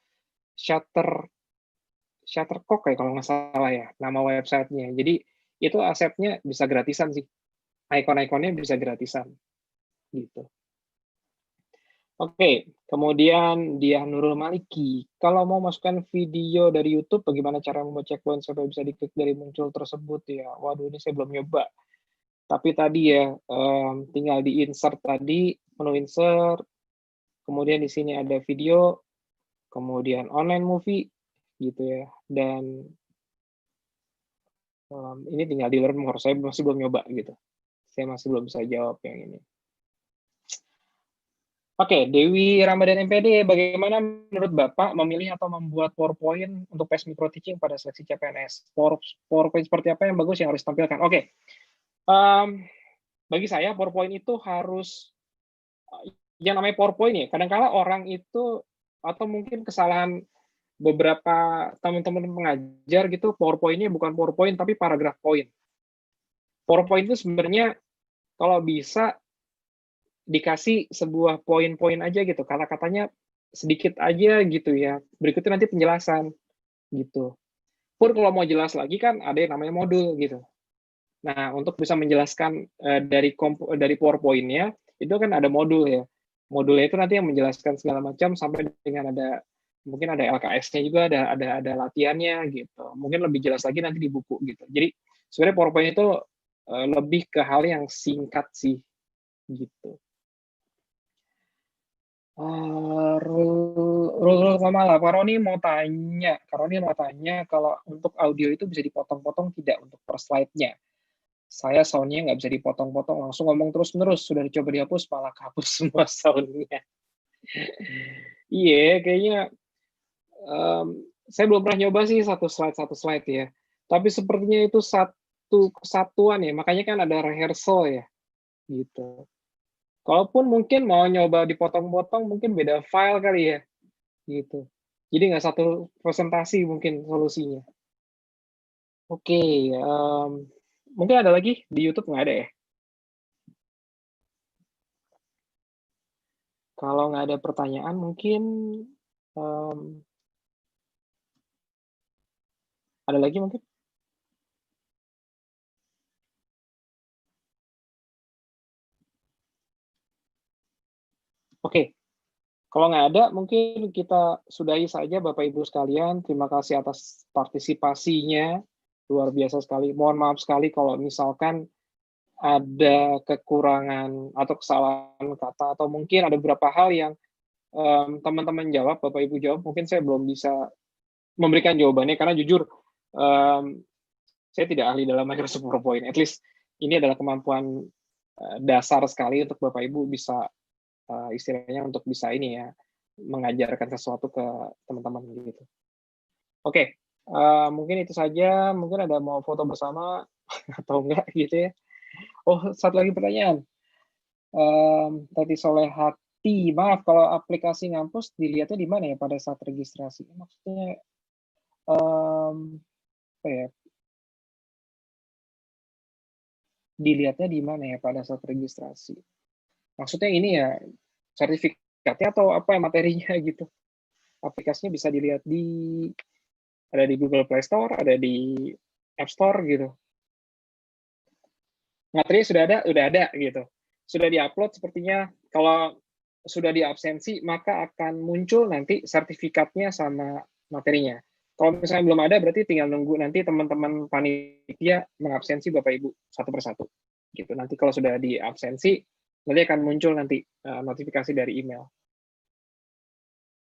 [SPEAKER 1] Shutterstock ya kalau nggak salah ya nama websitenya. Jadi itu asetnya bisa gratisan sih, ikon-ikonnya bisa gratisan gitu. Oke, kemudian dia Nurul Maliki. Kalau mau masukkan video dari YouTube, bagaimana cara membuat checkpoint supaya bisa diklik dari muncul tersebut ya? Waduh, ini saya belum nyoba. Tapi tadi ya, tinggal di insert tadi, menu insert, kemudian di sini ada video, kemudian online movie, gitu ya. Dan ini tinggal di learn more. Saya masih belum nyoba gitu. Saya masih belum bisa jawab yang ini. Oke, Dewi Ramadan MPD, bagaimana menurut Bapak memilih atau membuat PowerPoint untuk PES Micro Teaching pada seleksi CPNS? PowerPoint seperti apa yang bagus yang harus ditampilkan? Oke, bagi saya PowerPoint itu harus, yang namanya PowerPoint ya, kadang-kala orang itu, atau mungkin kesalahan beberapa teman-teman pengajar gitu, PowerPoint-nya bukan PowerPoint, tapi paragraf point. PowerPoint itu sebenarnya kalau bisa dikasih sebuah poin-poin aja gitu, kata-katanya sedikit aja gitu ya, berikutnya nanti penjelasan gitu. Pun kalau mau jelas lagi kan ada yang namanya modul gitu. Nah, untuk bisa menjelaskan dari PowerPoint-nya itu kan ada modul ya. Modulnya itu nanti yang menjelaskan segala macam sampai dengan mungkin ada LKS-nya juga, ada latihannya gitu. Mungkin lebih jelas lagi nanti di buku gitu. Jadi sebenarnya PowerPoint itu lebih ke hal yang singkat sih gitu. Rul Kamala, Kak Roni mau tanya kalau untuk audio itu bisa dipotong-potong tidak untuk per slide-nya? Saya sound-nya nggak bisa dipotong-potong, langsung ngomong terus-menerus. Sudah dicoba dihapus, malah kehapus semua sound-nya. Iya, kayaknya saya belum pernah nyoba sih satu slide ya. Tapi sepertinya itu satu kesatuan ya, makanya kan ada rehearsal ya, gitu. Kalaupun mungkin mau nyoba dipotong-potong, mungkin beda file kali ya, gitu. Jadi nggak satu presentasi mungkin solusinya. Oke, mungkin ada lagi di YouTube nggak ada ya? Kalau nggak ada pertanyaan mungkin ada lagi mungkin? Oke, kalau nggak ada mungkin kita sudahi saja Bapak Ibu sekalian. Terima kasih atas partisipasinya, luar biasa sekali. Mohon maaf sekali kalau misalkan ada kekurangan atau kesalahan kata atau mungkin ada beberapa hal yang teman-teman jawab, Bapak Ibu jawab, mungkin saya belum bisa memberikan jawabannya karena jujur saya tidak ahli dalam Microsoft PowerPoint. At least ini adalah kemampuan dasar sekali untuk Bapak Ibu bisa istilahnya untuk bisa ini ya mengajarkan sesuatu ke teman-teman gitu. Oke, mungkin itu saja. Mungkin ada mau foto bersama atau enggak gitu ya. Oh, satu lagi pertanyaan. Tadi Solehati, maaf kalau aplikasi ngampus dilihatnya di mana ya pada saat registrasi? Maksudnya apa ya? Dilihatnya di mana ya pada saat registrasi? Maksudnya ini ya sertifikatnya atau apa ya materinya gitu? Aplikasinya bisa dilihat ada di Google Play Store, ada di App Store gitu. Materinya sudah ada gitu. Sudah diupload sepertinya. Kalau sudah diabsensi, maka akan muncul nanti sertifikatnya sama materinya. Kalau misalnya belum ada, berarti tinggal nunggu nanti teman-teman panitia mengabsensi Bapak Ibu satu persatu. Gitu. Nanti kalau sudah diabsensi, nanti akan muncul nanti notifikasi dari email.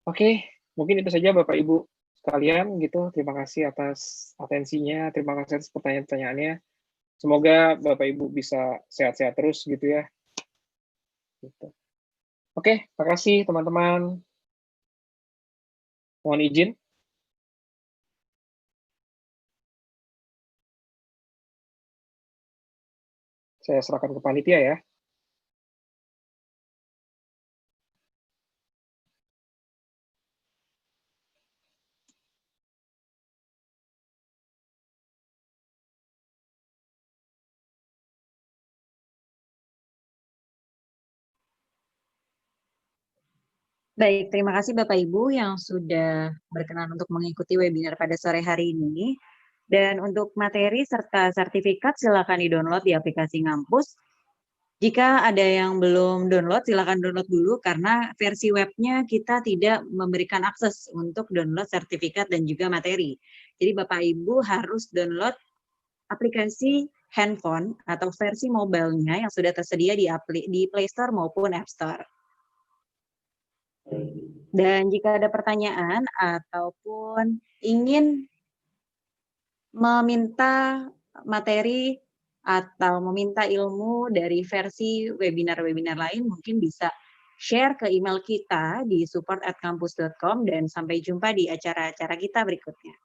[SPEAKER 1] Oke, mungkin itu saja Bapak Ibu sekalian gitu. Terima kasih atas atensinya, terima kasih atas pertanyaan-pertanyaannya. Semoga Bapak Ibu bisa sehat-sehat terus gitu ya. Gitu. Oke, makasih teman-teman. Mohon izin. Saya serahkan ke panitia ya.
[SPEAKER 2] Baik, terima kasih Bapak Ibu yang sudah berkenan untuk mengikuti webinar pada sore hari ini. Dan untuk materi serta sertifikat silakan di-download di aplikasi Ngampus. Jika ada yang belum download, silakan download dulu karena versi webnya kita tidak memberikan akses untuk download sertifikat dan juga materi. Jadi Bapak Ibu harus download aplikasi handphone atau versi mobile-nya yang sudah tersedia di Play Store maupun App Store. Dan jika ada pertanyaan ataupun ingin meminta materi atau meminta ilmu dari versi webinar-webinar lain, mungkin bisa share ke email kita di support@kampus.com dan sampai jumpa di acara-acara kita berikutnya.